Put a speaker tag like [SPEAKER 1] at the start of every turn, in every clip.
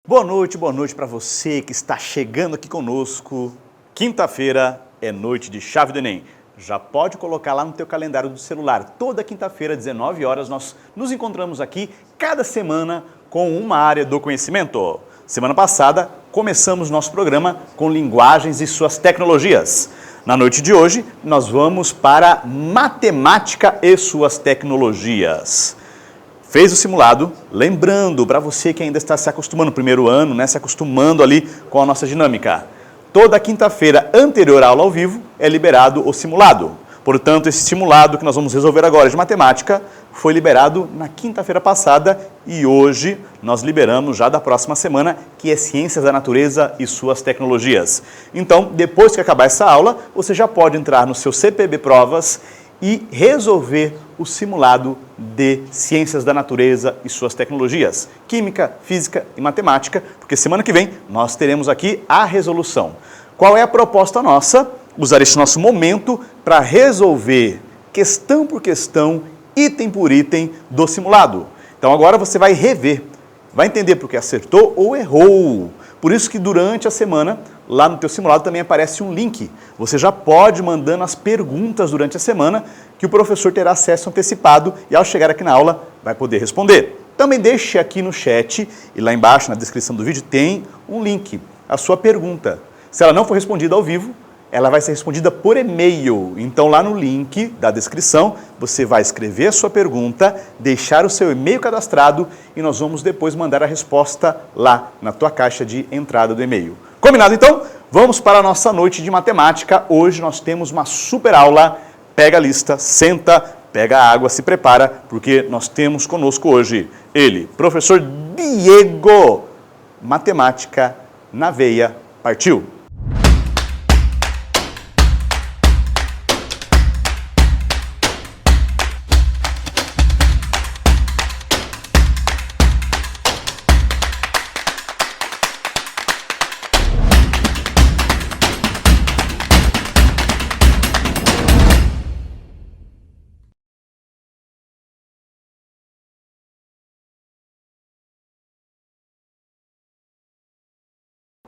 [SPEAKER 1] Boa noite para você que está chegando aqui conosco. Quinta-feira é noite de chave do Enem. Já pode colocar lá no teu calendário do celular. Toda quinta-feira, 19 horas, nós nos encontramos aqui cada semana com uma área do conhecimento. Semana passada, começamos nosso programa com linguagens e suas tecnologias. Na noite de hoje, nós vamos para matemática e suas tecnologias. Fez o simulado, lembrando para você que ainda está se acostumando no primeiro ano, né, se acostumando ali com a nossa dinâmica. Toda quinta-feira anterior à aula ao vivo é liberado o simulado. Portanto, esse simulado que nós vamos resolver agora de matemática foi liberado na quinta-feira passada e hoje nós liberamos já da próxima semana, que é Ciências da Natureza e suas tecnologias. Então, depois que acabar essa aula, você já pode entrar no seu CPB Provas e resolver o simulado de Ciências da Natureza e suas tecnologias, Química, Física e Matemática, porque semana que vem nós teremos aqui a resolução. Qual é a proposta nossa? Usar esse nosso momento para resolver questão por questão, item por item do simulado. Então agora você vai rever, vai entender porque acertou ou errou. Por isso que durante a semana, lá no teu simulado também aparece um link. Você já pode ir mandando as perguntas durante a semana que o professor terá acesso antecipado e ao chegar aqui na aula vai poder responder. Também deixe aqui no chat e lá embaixo na descrição do vídeo tem um link, a sua pergunta. Se ela não for respondida ao vivo, ela vai ser respondida por e-mail. Então lá no link da descrição você vai escrever a sua pergunta, deixar o seu e-mail cadastrado e nós vamos depois mandar a resposta lá na tua caixa de entrada do e-mail. Combinado então? Vamos para a nossa noite de matemática. Hoje nós temos uma super aula. Pega a lista, senta, pega a água, se prepara, porque nós temos conosco hoje ele, professor Diego. Matemática na veia. Partiu!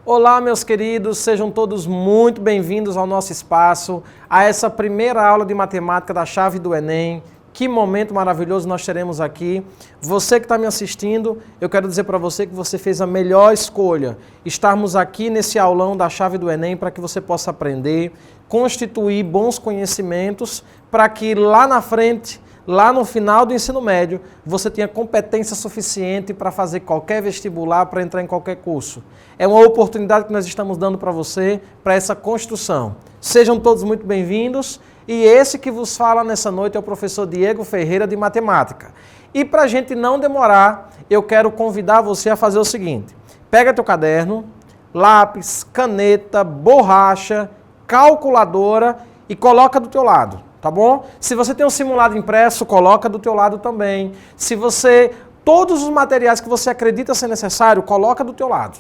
[SPEAKER 2] Olá, meus queridos, sejam todos muito bem-vindos ao nosso espaço, a essa primeira aula de matemática da chave do Enem. Que momento maravilhoso nós teremos aqui. Você que está me assistindo, eu quero dizer para você que você fez a melhor escolha. Estarmos aqui nesse aulão da chave do Enem para que você possa aprender, constituir bons conhecimentos, para que lá na frente, lá no final do ensino médio, você tenha competência suficiente para fazer qualquer vestibular, para entrar em qualquer curso. É uma oportunidade que nós estamos dando para você, para essa construção. Sejam todos muito bem-vindos. E esse que vos fala nessa noite é o professor Diego Ferreira de Matemática. E para a gente não demorar, eu quero convidar você a fazer o seguinte. Pega teu caderno, lápis, caneta, borracha, calculadora e coloca do teu lado. Tá bom? Se você tem um simulado impresso, coloca do teu lado também. Todos os materiais que você acredita ser necessário, coloca do teu lado.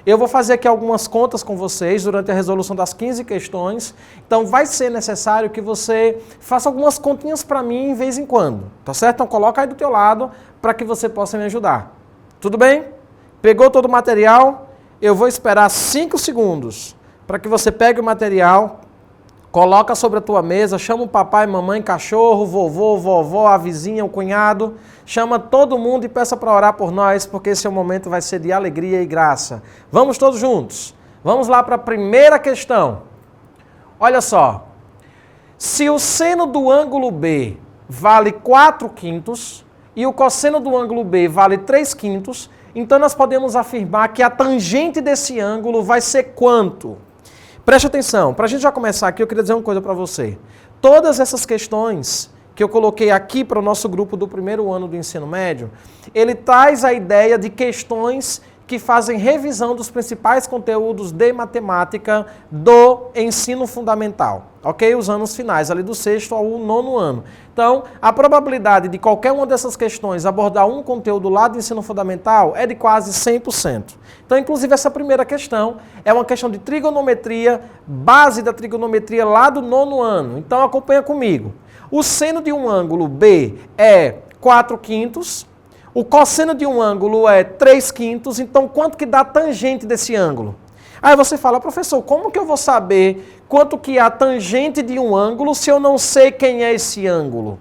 [SPEAKER 2] Eu vou fazer aqui algumas contas com vocês durante a resolução das 15 questões. Então vai ser necessário que você faça algumas continhas para mim em vez em quando. Tá certo? Então coloca aí do teu lado para que você possa me ajudar. Tudo bem? Pegou todo o material? Eu vou esperar 5 segundos para que você pegue o material. Coloca sobre a tua mesa, chama o papai, mamãe, cachorro, vovô, vovó, a vizinha, o cunhado. Chama todo mundo e peça para orar por nós, porque esse momento vai ser de alegria e graça. Vamos todos juntos. Vamos lá para a primeira questão. Olha só. Se o seno do ângulo B vale 4/5 e o cosseno do ângulo B vale 3/5, então nós podemos afirmar que a tangente desse ângulo vai ser quanto? Preste atenção, para a gente já começar aqui, eu queria dizer uma coisa para você. Todas essas questões que eu coloquei aqui para o nosso grupo do primeiro ano do ensino médio, ele traz a ideia de questões que fazem revisão dos principais conteúdos de matemática do ensino fundamental, ok? Os anos finais, ali do 6º ao 9º ano. Então, a probabilidade de qualquer uma dessas questões abordar um conteúdo lá do ensino fundamental é de quase 100%. Então, inclusive, essa primeira questão é uma questão de trigonometria, base da trigonometria lá do 9º ano. Então, acompanha comigo. O seno de um ângulo B é 4/5, O cosseno de um ângulo é 3/5, então quanto que dá a tangente desse ângulo? Aí você fala, professor, como que eu vou saber quanto que é a tangente de um ângulo se eu não sei quem é esse ângulo?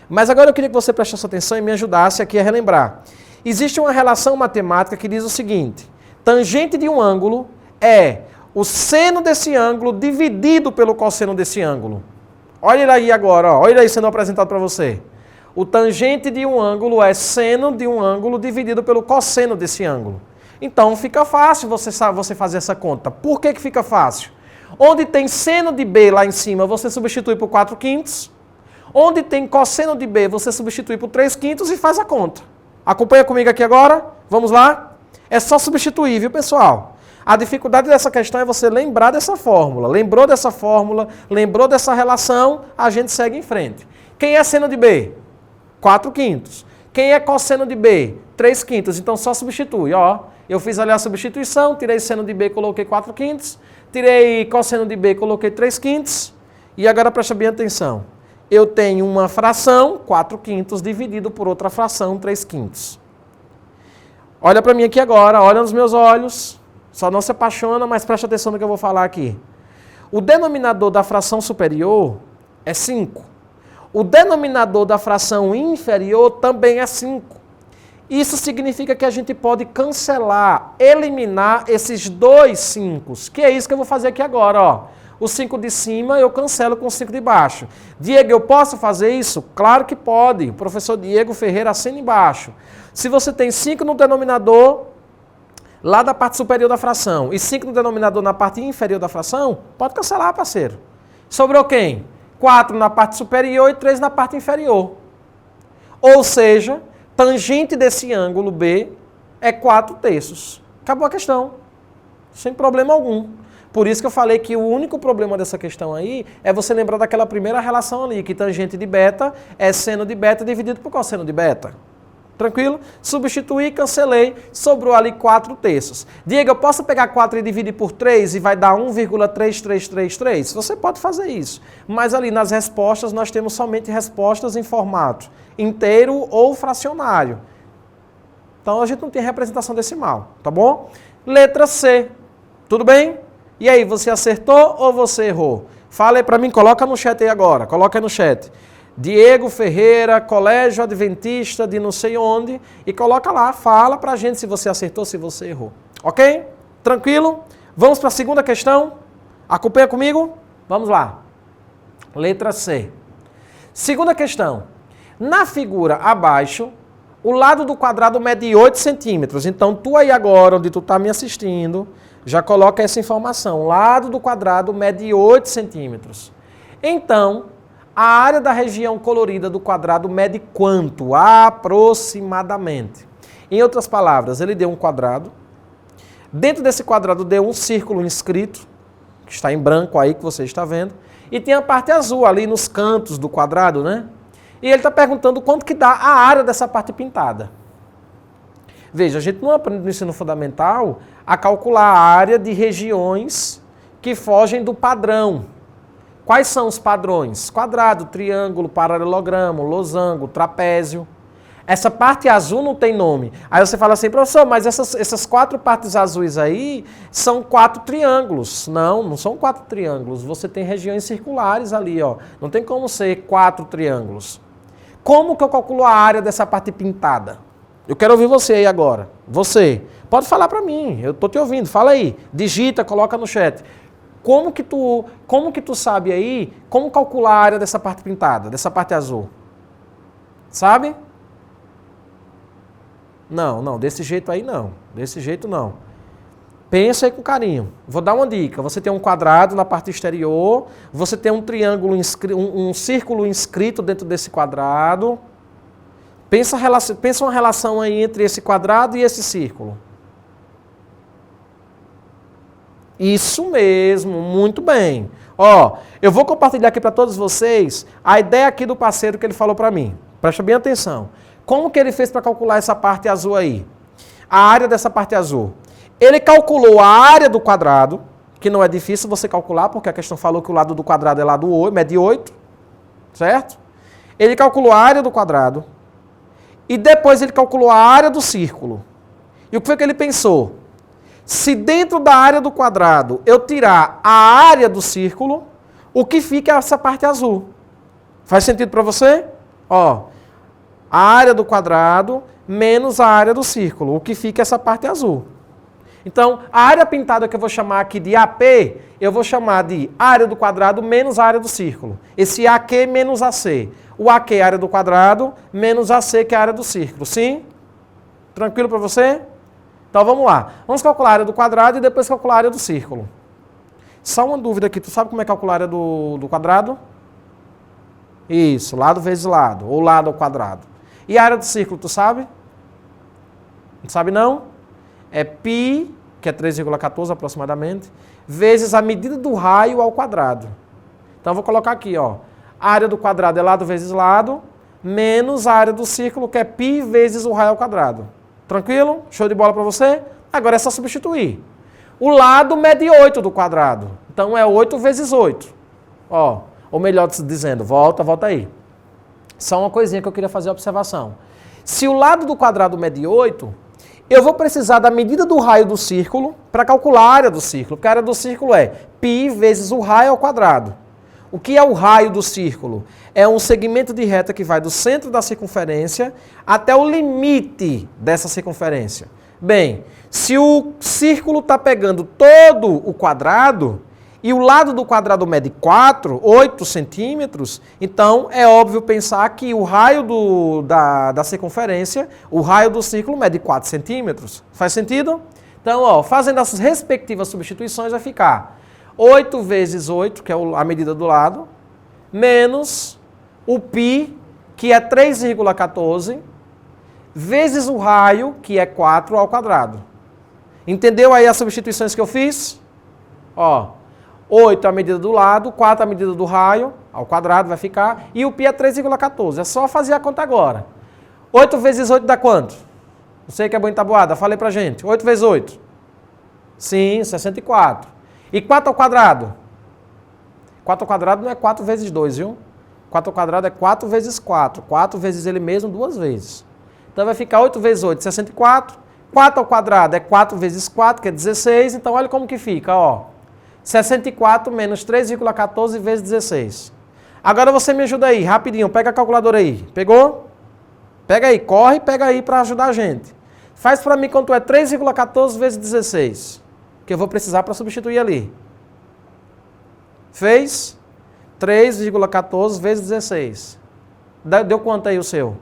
[SPEAKER 2] Mas agora eu queria que você prestasse atenção e me ajudasse aqui a relembrar. Existe uma relação matemática que diz o seguinte: tangente de um ângulo é o seno desse ângulo dividido pelo cosseno desse ângulo. Olha ele aí agora, ó. Olha ele aí sendo apresentado para você. O tangente de um ângulo é seno de um ângulo dividido pelo cosseno desse ângulo. Então fica fácil você fazer essa conta. Por que que fica fácil? Onde tem seno de B lá em cima, você substitui por 4/5. Onde tem cosseno de B, você substitui por 3/5 e faz a conta. Acompanha comigo aqui agora? Vamos lá? É só substituir, viu, pessoal? A dificuldade dessa questão é você lembrar dessa fórmula. Lembrou dessa fórmula, lembrou dessa relação, a gente segue em frente. Quem é seno de B? 4/5. Quem é cosseno de B? 3/5. Então só substitui, ó. Eu fiz ali a substituição, tirei seno de B, coloquei 4/5. Tirei cosseno de B, coloquei 3/5. E agora presta bem atenção. Eu tenho uma fração, 4/5, dividido por outra fração, 3/5. Olha para mim aqui agora, olha nos meus olhos. Só não se apaixona, mas presta atenção no que eu vou falar aqui. O denominador da fração superior é 5. O denominador da fração inferior também é 5. Isso significa que a gente pode cancelar, eliminar esses dois 5, que é isso que eu vou fazer aqui agora, ó. O 5 de cima eu cancelo com o 5 de baixo. Diego, eu posso fazer isso? Claro que pode. O professor Diego Ferreira assina embaixo. Se você tem 5 no denominador, lá da parte superior da fração, e 5 no denominador na parte inferior da fração, pode cancelar, parceiro. Sobrou quem? 4 na parte superior e 3 na parte inferior. Ou seja, tangente desse ângulo B é 4/3. Acabou a questão. Sem problema algum. Por isso que eu falei que o único problema dessa questão aí é você lembrar daquela primeira relação ali, que tangente de beta é seno de beta dividido por cosseno de beta. Tranquilo? Substituí, cancelei, sobrou ali 4/3. Diego, eu posso pegar 4 e dividir por 3 e vai dar 1,3333? Você pode fazer isso. Mas ali nas respostas nós temos somente respostas em formato inteiro ou fracionário. Então a gente não tem representação decimal, tá bom? Letra C. Tudo bem? E aí, você acertou ou você errou? Fala aí para mim, coloca no chat aí agora, coloca aí no chat. Diego Ferreira, Colégio Adventista de não sei onde, e coloca lá, fala pra gente se você acertou, se você errou. Ok? Tranquilo? Vamos para a segunda questão? Acompanha comigo? Vamos lá. Letra C. Segunda questão. Na figura abaixo, o lado do quadrado mede 8 centímetros. Então, tu aí agora, onde tu está me assistindo, já coloca essa informação. O lado do quadrado mede 8 centímetros. Então, a área da região colorida do quadrado mede quanto? Aproximadamente. Em outras palavras, ele deu um quadrado. Dentro desse quadrado deu um círculo inscrito, que está em branco aí, que você está vendo. E tem a parte azul ali nos cantos do quadrado, né? E ele está perguntando quanto que dá a área dessa parte pintada. Veja, a gente não aprende no ensino fundamental a calcular a área de regiões que fogem do padrão. Quais são os padrões? Quadrado, triângulo, paralelogramo, losango, trapézio. Essa parte azul não tem nome. Aí você fala assim, professor, mas essas 4 partes azuis aí são 4 triângulos. Não, não são 4 triângulos. Você tem regiões circulares ali, ó. Não tem como ser 4 triângulos. Como que eu calculo a área dessa parte pintada? Eu quero ouvir você aí agora. Você. Pode falar para mim. Eu tô te ouvindo. Fala aí. Digita, coloca no chat. Como que tu sabe aí como calcular a área dessa parte pintada, dessa parte azul? Sabe? Não, desse jeito aí não. Desse jeito não. Pensa aí com carinho. Vou dar uma dica. Você tem um quadrado na parte exterior, você tem um triângulo, um círculo inscrito dentro desse quadrado. Pensa uma relação aí entre esse quadrado e esse círculo. Isso mesmo, muito bem. Ó, eu vou compartilhar aqui para todos vocês a ideia aqui do parceiro que ele falou para mim. Presta bem atenção. Como que ele fez para calcular essa parte azul aí? A área dessa parte azul. Ele calculou a área do quadrado, que não é difícil você calcular, porque a questão falou que o lado do quadrado é lado 8, mede 8, certo? Ele calculou a área do quadrado e depois ele calculou a área do círculo. E o que foi que ele pensou? Se dentro da área do quadrado eu tirar a área do círculo, o que fica é essa parte azul. Faz sentido para você? Ó, a área do quadrado menos a área do círculo. O que fica é essa parte azul. Então, a área pintada que eu vou chamar aqui de AP, eu vou chamar de área do quadrado menos a área do círculo. Esse AQ menos AC. O AQ é a área do quadrado menos AC, que é a área do círculo. Sim? Tranquilo para você? Então, vamos lá. Vamos calcular a área do quadrado e depois calcular a área do círculo. Só uma dúvida aqui. Tu sabe como é calcular a área do quadrado? Isso, lado vezes lado, ou lado ao quadrado. E a área do círculo, tu sabe? Não sabe não? É π, que é 3,14 aproximadamente, vezes a medida do raio ao quadrado. Então, eu vou colocar aqui, ó. A área do quadrado é lado vezes lado, menos a área do círculo, que é π vezes o raio ao quadrado. Tranquilo? Show de bola para você? Agora é só substituir. O lado mede 8 do quadrado. Então, é 8 vezes 8. Ó, ou melhor dizendo, volta aí. Só uma coisinha que eu queria fazer a observação. Se o lado do quadrado mede 8, eu vou precisar da medida do raio do círculo para calcular a área do círculo, porque a área do círculo é π vezes o raio ao quadrado. O que é o raio do círculo? É um segmento de reta que vai do centro da circunferência até o limite dessa circunferência. Bem, se o círculo está pegando todo o quadrado e o lado do quadrado mede 8 centímetros, então é óbvio pensar que o raio da circunferência, o raio do círculo mede 4 centímetros. Faz sentido? Então, ó, fazendo as respectivas substituições, vai ficar 8 vezes 8, que é a medida do lado, menos o π, que é 3,14, vezes o raio, que é 4 ao quadrado. Entendeu aí as substituições que eu fiz? Ó, 8 a medida do lado, 4 a medida do raio, ao quadrado vai ficar, e o π é 3,14. É só fazer a conta agora. 8 vezes 8 dá quanto? Não sei que é boa em tabuada, falei pra gente. 8 vezes 8? Sim, 64. E 4 ao quadrado? 4 ao quadrado não é 4 vezes 2, viu? 4 ao quadrado é 4 vezes 4. 4 vezes ele mesmo 2 vezes. Então vai ficar 8 vezes 8, 64. 4 ao quadrado é 4 vezes 4, que é 16. Então olha como que fica, ó. 64 menos 3,14 vezes 16. Agora você me ajuda aí, rapidinho. Pega a calculadora aí. Pegou? Pega aí, corre, pega aí para ajudar a gente. Faz para mim quanto é 3,14 vezes 16. Que eu vou precisar para substituir ali. Fez? 3,14 vezes 16. Deu quanto aí o seu?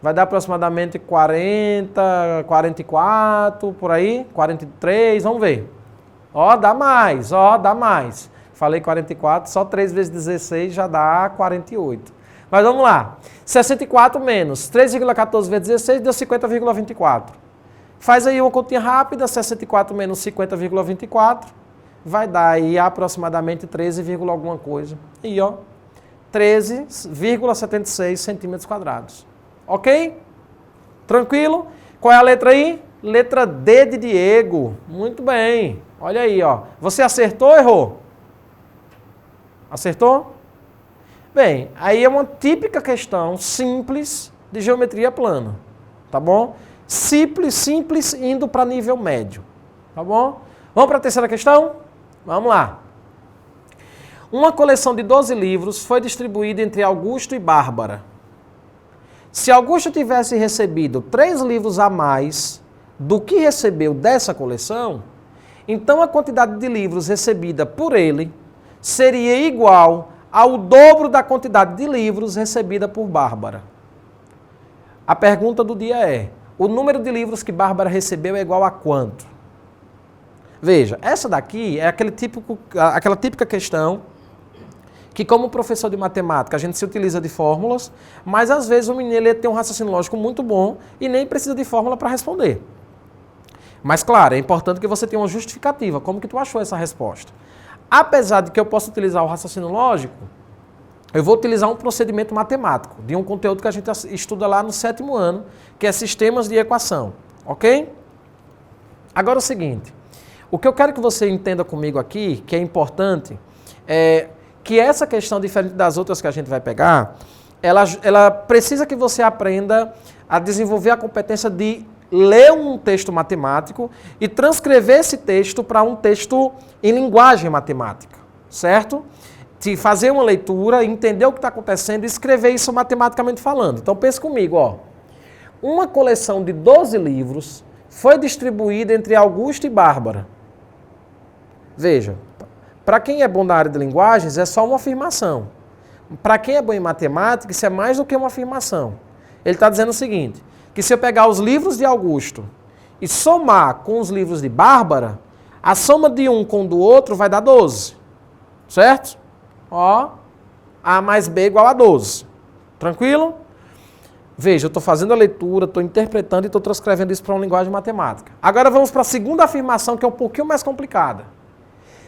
[SPEAKER 2] Vai dar aproximadamente 40, 44, por aí? 43, vamos ver. Ó, dá mais, ó, dá mais. Falei 44, só 3 vezes 16 já dá 48. Mas vamos lá. 64 menos 3,14 vezes 16 deu 50,24. Faz aí uma continha rápida, 64 menos 50,24 vai dar aí aproximadamente 13, alguma coisa. E ó, 13,76 centímetros quadrados. Ok? Tranquilo? Qual é a letra aí? Letra D de Diego. Muito bem. Olha aí, ó. Você acertou ou errou? Acertou? Bem, aí é uma típica questão simples de geometria plana. Tá bom? Simples indo para nível médio. Tá bom? Vamos para a terceira questão? Vamos lá. Uma coleção de 12 livros foi distribuída entre Augusto e Bárbara. Se Augusto tivesse recebido 3 livros a mais do que recebeu dessa coleção, então a quantidade de livros recebida por ele seria igual ao dobro da quantidade de livros recebida por Bárbara. A pergunta do dia é: o número de livros que Bárbara recebeu é igual a quanto? Veja, essa daqui é aquela típica questão que, como professor de matemática, a gente se utiliza de fórmulas, mas às vezes o menino ele tem um raciocínio lógico muito bom e nem precisa de fórmula para responder. Mas, claro, é importante que você tenha uma justificativa. Como que tu achou essa resposta? Apesar de que eu possa utilizar o raciocínio lógico, eu vou utilizar um procedimento matemático, de um conteúdo que a gente estuda lá no 7º ano, que é sistemas de equação. Ok? Agora é o seguinte, o que eu quero que você entenda comigo aqui, que é importante, é que essa questão, diferente das outras que a gente vai pegar, ela precisa que você aprenda a desenvolver a competência de ler um texto matemático e transcrever esse texto para um texto em linguagem matemática, certo? De fazer uma leitura, entender o que está acontecendo e escrever isso matematicamente falando. Então pense comigo, ó. Uma coleção de 12 livros foi distribuída entre Augusto e Bárbara. Veja, para quem é bom na área de linguagens, é só uma afirmação. Para quem é bom em matemática, isso é mais do que uma afirmação. Ele está dizendo o seguinte, que se eu pegar os livros de Augusto e somar com os livros de Bárbara, a soma de um com o do outro vai dar 12. Certo? Ó, A mais B igual a 12. Tranquilo? Veja, eu estou fazendo a leitura, estou interpretando e estou transcrevendo isso para uma linguagem matemática. Agora vamos para a segunda afirmação, que é um pouquinho mais complicada.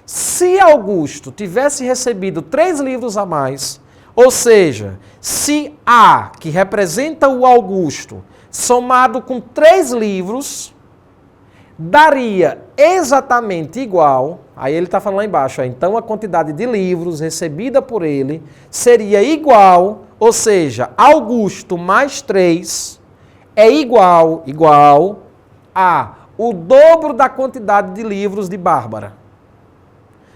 [SPEAKER 2] Se Augusto tivesse recebido 3 livros a mais, ou seja, se A, que representa o Augusto, somado com 3 livros, daria exatamente igual, aí ele está falando lá embaixo, então a quantidade de livros recebida por ele seria igual, ou seja, Augusto mais 3 é igual a o dobro da quantidade de livros de Bárbara.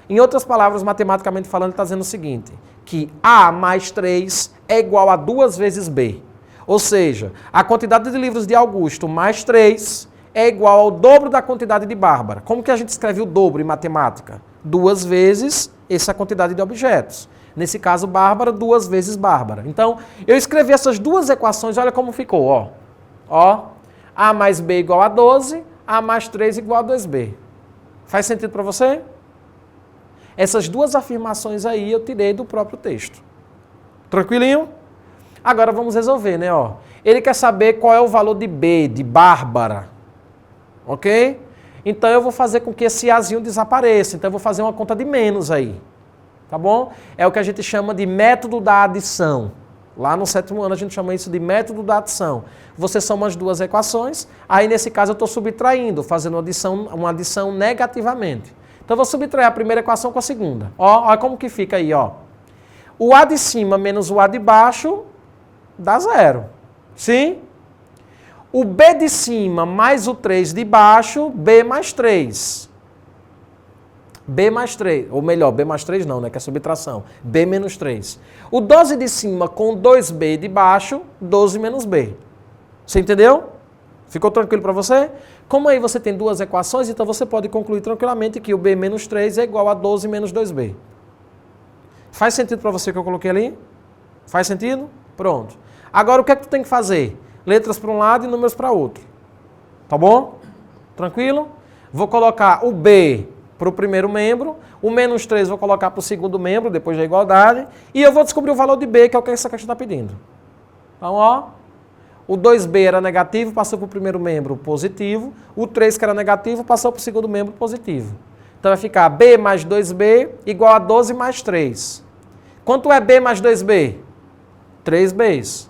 [SPEAKER 2] Em outras palavras, matematicamente falando, ele está dizendo o seguinte, que A mais 3 é igual a 2 vezes B. Ou seja, a quantidade de livros de Augusto mais 3 é igual ao dobro da quantidade de Bárbara. Como que a gente escreve o dobro em matemática? 2 vezes essa quantidade de objetos. Nesse caso, Bárbara, 2 vezes Bárbara. Então, eu escrevi essas duas equações, olha como ficou, ó. Ó, A mais B igual a 12, A mais 3 igual a 2B. Faz sentido para você? Essas duas afirmações aí eu tirei do próprio texto. Tranquilinho? Agora vamos resolver, né? Ó. Ele quer saber qual é o valor de B, de Bárbara. Ok? Então eu vou fazer com que esse Azinho desapareça. Então eu vou fazer uma conta de menos aí. Tá bom? É o que a gente chama de método da adição. Lá no 7º ano a gente chama isso de método da adição. Você soma as duas equações, aí nesse caso eu estou subtraindo, fazendo uma adição negativamente. Então eu vou subtrair a primeira equação com a segunda. Ó, olha como que fica aí, ó. O A de cima menos o A de baixo dá 0. Sim? O B de cima mais o 3 de baixo, B mais 3. B mais 3, ou melhor, B mais 3 não, né, que é subtração. B menos 3. O 12 de cima com 2B de baixo, 12 menos B. Você entendeu? Ficou tranquilo para você? Como aí você tem duas equações, então você pode concluir tranquilamente que o B menos 3 é igual a 12 menos 2B. Faz sentido para você que eu coloquei ali? Faz sentido? Pronto. Agora o que é que tu tem que fazer? Letras para um lado e números para outro. Tá bom? Tranquilo? Vou colocar o B para o primeiro membro, o menos 3 vou colocar para o segundo membro, depois da igualdade, e eu vou descobrir o valor de B, que é o que essa questão está pedindo. Então, ó, o 2B era negativo, passou para o primeiro membro positivo, o 3 que era negativo, passou para o segundo membro positivo. Então vai ficar B mais 2B igual a 12 mais 3. Quanto é B mais 2B? 3Bs.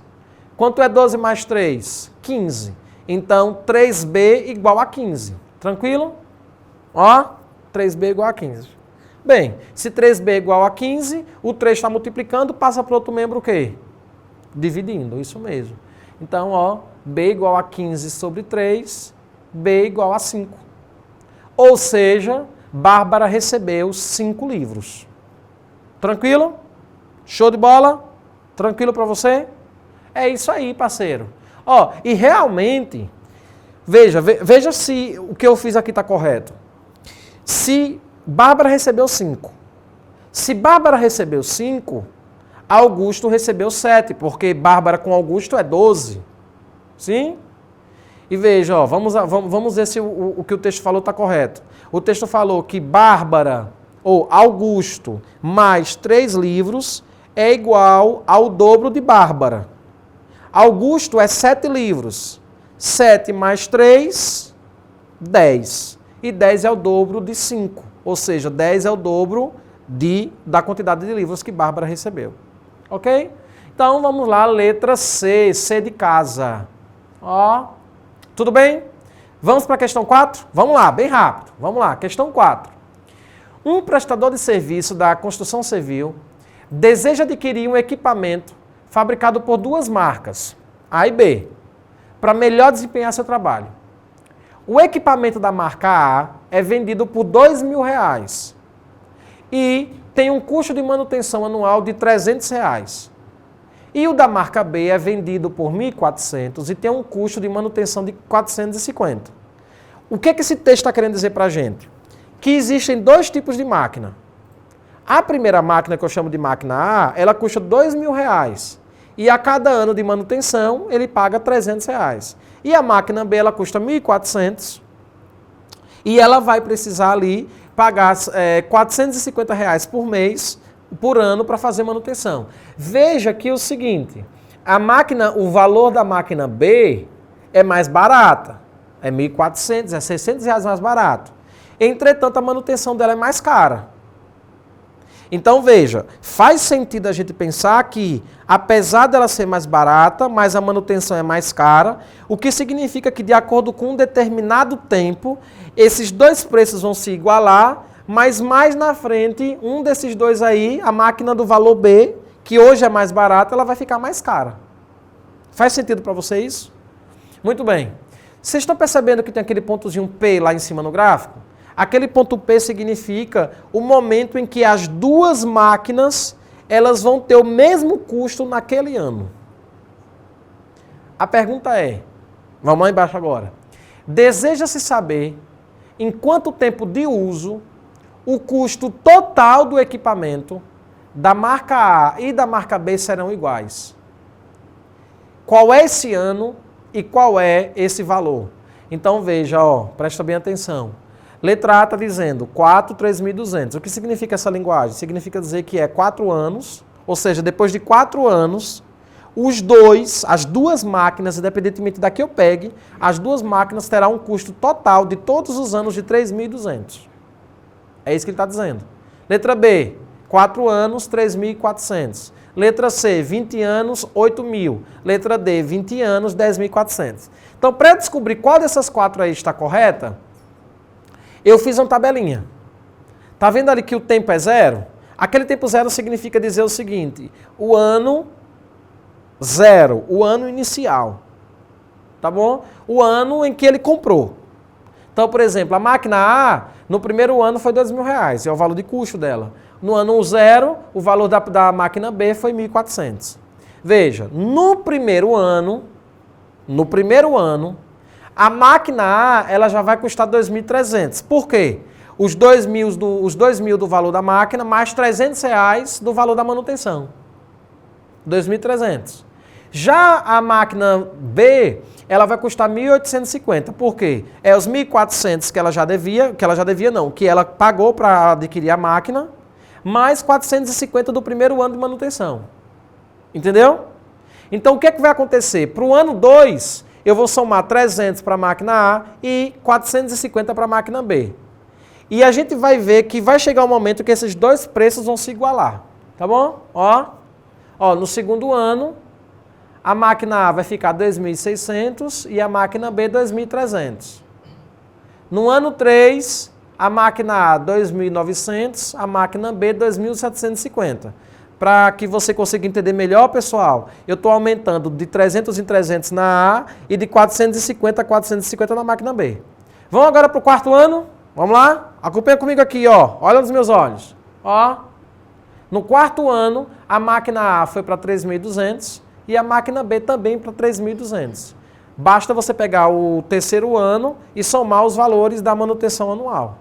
[SPEAKER 2] Quanto é 12 mais 3? 15. Então 3B igual a 15. Tranquilo? Ó, 3B igual a 15. Bem, se 3B é igual a 15, o 3 está multiplicando, passa para outro membro o quê? Dividindo, isso mesmo. Então, ó, B igual a 15 sobre 3, B igual a 5. Ou seja, Bárbara recebeu 5 livros. Tranquilo? Show de bola? Tranquilo para você? É isso aí, parceiro. Ó, e realmente, veja se o que eu fiz aqui está correto. Se Bárbara recebeu 5. Se Bárbara recebeu 5, Augusto recebeu 7, porque Bárbara com Augusto é 12. Sim? E veja, ó, vamos ver se o que o texto falou está correto. O texto falou que Bárbara, ou Augusto, mais 3 livros é igual ao dobro de Bárbara. Augusto é 7 livros. 7 mais 3, 10. E 10 é o dobro de 5. Ou seja, 10 é o dobro da quantidade de livros que Bárbara recebeu. Ok? Então vamos lá, letra C, C de casa. Ó, tudo bem? Vamos para a questão 4? Vamos lá, bem rápido. Vamos lá, questão 4. Um prestador de serviço da construção civil deseja adquirir um equipamento fabricado por duas marcas, A e B, para melhor desempenhar seu trabalho. O equipamento da marca A é vendido por R$2.000 e tem um custo de manutenção anual de R$300. E o da marca B é vendido por R$1.400 e tem um custo de manutenção de R$450. O que esse texto está querendo dizer para a gente? Que existem dois tipos de máquina. A primeira máquina, que eu chamo de máquina A, ela custa R$2.000. E a cada ano de manutenção, ele paga R$300. E a máquina B, ela custa R$1.400. E ela vai precisar ali pagar R$450 por mês, por ano, para fazer manutenção. Veja que é o seguinte, o valor da máquina B é mais barata. É R$1.400, é R$600 mais barato. Entretanto, a manutenção dela é mais cara. Então, veja, faz sentido a gente pensar que, apesar dela ser mais barata, mas a manutenção é mais cara, o que significa que, de acordo com um determinado tempo, esses dois preços vão se igualar, mas mais na frente, um desses dois aí, a máquina do valor B, que hoje é mais barata, ela vai ficar mais cara. Faz sentido para você isso? Muito bem. Vocês estão percebendo que tem aquele pontozinho P lá em cima no gráfico? Aquele ponto P significa o momento em que as duas máquinas elas vão ter o mesmo custo naquele ano. A pergunta é, vamos lá embaixo agora, deseja-se saber em quanto tempo de uso o custo total do equipamento da marca A e da marca B serão iguais. Qual é esse ano e qual é esse valor? Então veja, presta bem atenção. Letra A está dizendo 3.200. O que significa essa linguagem? Significa dizer que é 4 anos, ou seja, depois de 4 anos, as duas máquinas, independentemente da que eu pegue, as duas máquinas terão um custo total de todos os anos de 3.200. É isso que ele está dizendo. Letra B, 4 anos, 3.400. Letra C, 20 anos, 8.000. Letra D, 20 anos, 10.400. Então, para descobrir qual dessas 4 aí está correta, eu fiz uma tabelinha. Tá vendo ali que o tempo é 0? Aquele tempo 0 significa dizer o seguinte, o ano 0, o ano inicial. Tá bom? O ano em que ele comprou. Então, por exemplo, a máquina A, no primeiro ano foi R$2.000, é o valor de custo dela. No ano 0, o valor da máquina B foi R$1.400. Veja, no primeiro ano, a máquina A ela já vai custar R$2.300. Por quê? Os 2.000 do valor da máquina mais R$300 do valor da manutenção. 2.300. Já a máquina B, ela vai custar 1.850. Por quê? É os 1.400 que ela pagou para adquirir a máquina, mais 450 do primeiro ano de manutenção. Entendeu? Então, o que é que vai acontecer? Para o ano 2, eu vou somar 300 para a máquina A e 450 para a máquina B. E a gente vai ver que vai chegar um momento que esses dois preços vão se igualar. Tá bom? No segundo ano, a máquina A vai ficar 2.600 e a máquina B 2.300. No ano 3, a máquina A 2.900, a máquina B 2.750. Para que você consiga entender melhor, pessoal, eu estou aumentando de 300 em 300 na A e de 450 a 450 na máquina B. Vamos agora para o quarto ano? Vamos lá? Acompanha comigo aqui, olha nos meus olhos. No quarto ano, a máquina A foi para 3.200 e a máquina B também para 3.200. Basta você pegar o terceiro ano e somar os valores da manutenção anual.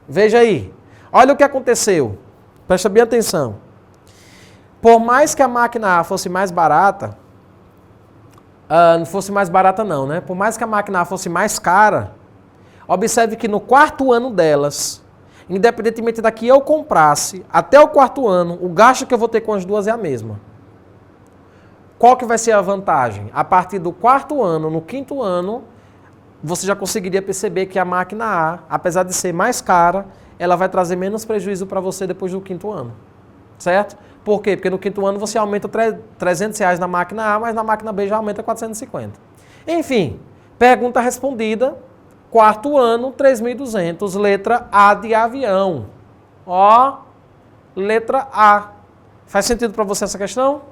[SPEAKER 2] Veja aí. Olha o que aconteceu. Presta bem atenção. Por mais que a máquina A fosse mais barata, não fosse mais barata não, né? Por mais que a máquina A fosse mais cara, observe que no quarto ano delas, independentemente da que eu comprasse, até o quarto ano, o gasto que eu vou ter com as duas é a mesma. Qual que vai ser a vantagem? A partir do quarto ano, no quinto ano, você já conseguiria perceber que a máquina A, apesar de ser mais cara, ela vai trazer menos prejuízo para você depois do quinto ano. Certo? Por quê? Porque no quinto ano você aumenta R$300 na máquina A, mas na máquina B já aumenta 450. Enfim, pergunta respondida. Quarto ano, 3.200, letra A de avião. Letra A. Faz sentido para você essa questão?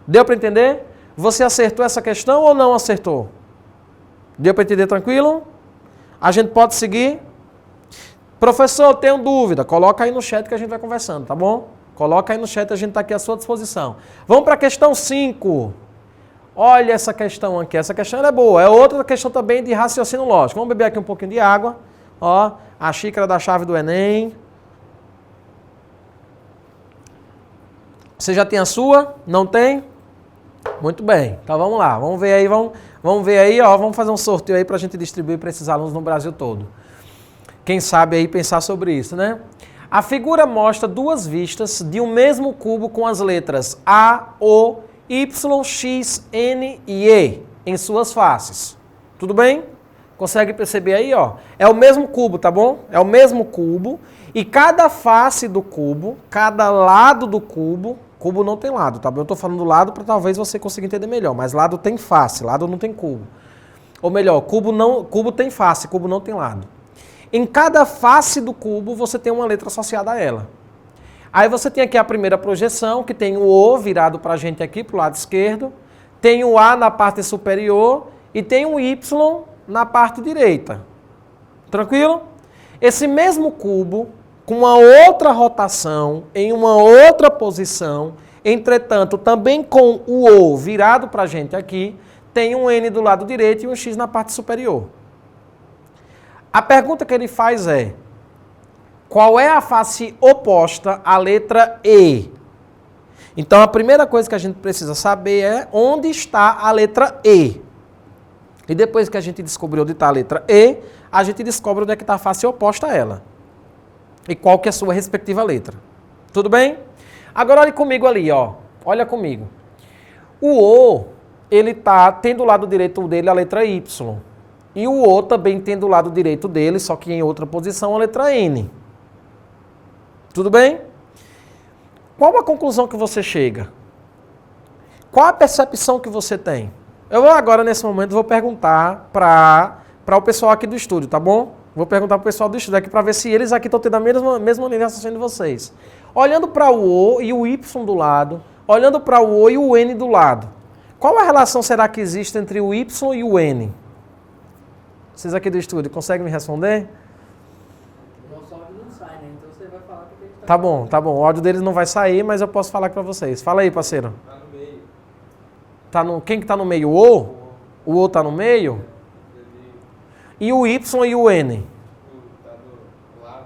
[SPEAKER 2] Deu para entender? Você acertou essa questão ou não acertou? Deu para entender tranquilo? A gente pode seguir? Professor, eu tenho dúvida. Coloca aí no chat que a gente vai conversando, tá bom? Coloca aí no chat, a gente está aqui à sua disposição. Vamos para a questão 5. Olha essa questão aqui. Essa questão é boa. É outra questão também de raciocínio lógico. Vamos beber aqui um pouquinho de água. Ó, a xícara da chave do Enem. Você já tem a sua? Não tem? Muito bem. Então vamos lá. Vamos ver aí, vamos ver aí, ó. Vamos fazer um sorteio aí para a gente distribuir para esses alunos no Brasil todo. Quem sabe aí pensar sobre isso, né? A figura mostra duas vistas de um mesmo cubo com as letras A, O, Y, X, N e E em suas faces. Tudo bem? Consegue perceber aí, ó? É o mesmo cubo, tá bom? É o mesmo cubo e cada face do cubo, cada lado do cubo, cubo não tem lado, tá bom? Eu tô falando do lado para talvez você consiga entender melhor, mas lado tem face, lado não tem cubo. Ou melhor, cubo tem face, cubo não tem lado. Em cada face do cubo, você tem uma letra associada a ela. Aí você tem aqui a primeira projeção, que tem o O virado para a gente aqui, para o lado esquerdo. Tem o A na parte superior e tem o Y na parte direita. Tranquilo? Esse mesmo cubo, com uma outra rotação, em uma outra posição, entretanto, também com o O virado para a gente aqui, tem um N do lado direito e um X na parte superior. A pergunta que ele faz é, qual é a face oposta à letra E? Então, a primeira coisa que a gente precisa saber é onde está a letra E. E depois que a gente descobriu onde está a letra E, a gente descobre onde é que está a face oposta a ela. E qual que é a sua respectiva letra. Tudo bem? Agora, olhe comigo ali, ó. Olha comigo. O O, ele tem do lado direito dele a letra Y. E o O também tem do lado direito dele, só que em outra posição, a letra N. Tudo bem? Qual a conclusão que você chega? Qual a percepção que você tem? Eu vou agora, nesse momento, vou perguntar para o pessoal aqui do estúdio, tá bom? Vou perguntar para o pessoal do estúdio aqui para ver se eles aqui estão tendo a mesma linha de raciocínio de vocês. Olhando para o O e o Y do lado, olhando para o O e o N do lado, qual a relação será que existe entre o Y e o N? Vocês aqui do estúdio conseguem me responder?
[SPEAKER 3] Nosso áudio não sai, né? Então você vai falar o que ele
[SPEAKER 2] Tá bom, tá bom. O áudio deles não vai sair, mas eu posso falar para vocês. Fala aí, parceiro.
[SPEAKER 3] Tá no meio.
[SPEAKER 2] Quem que tá no meio? O O? O O tá no meio? E o Y e o N?
[SPEAKER 3] Tá do lado.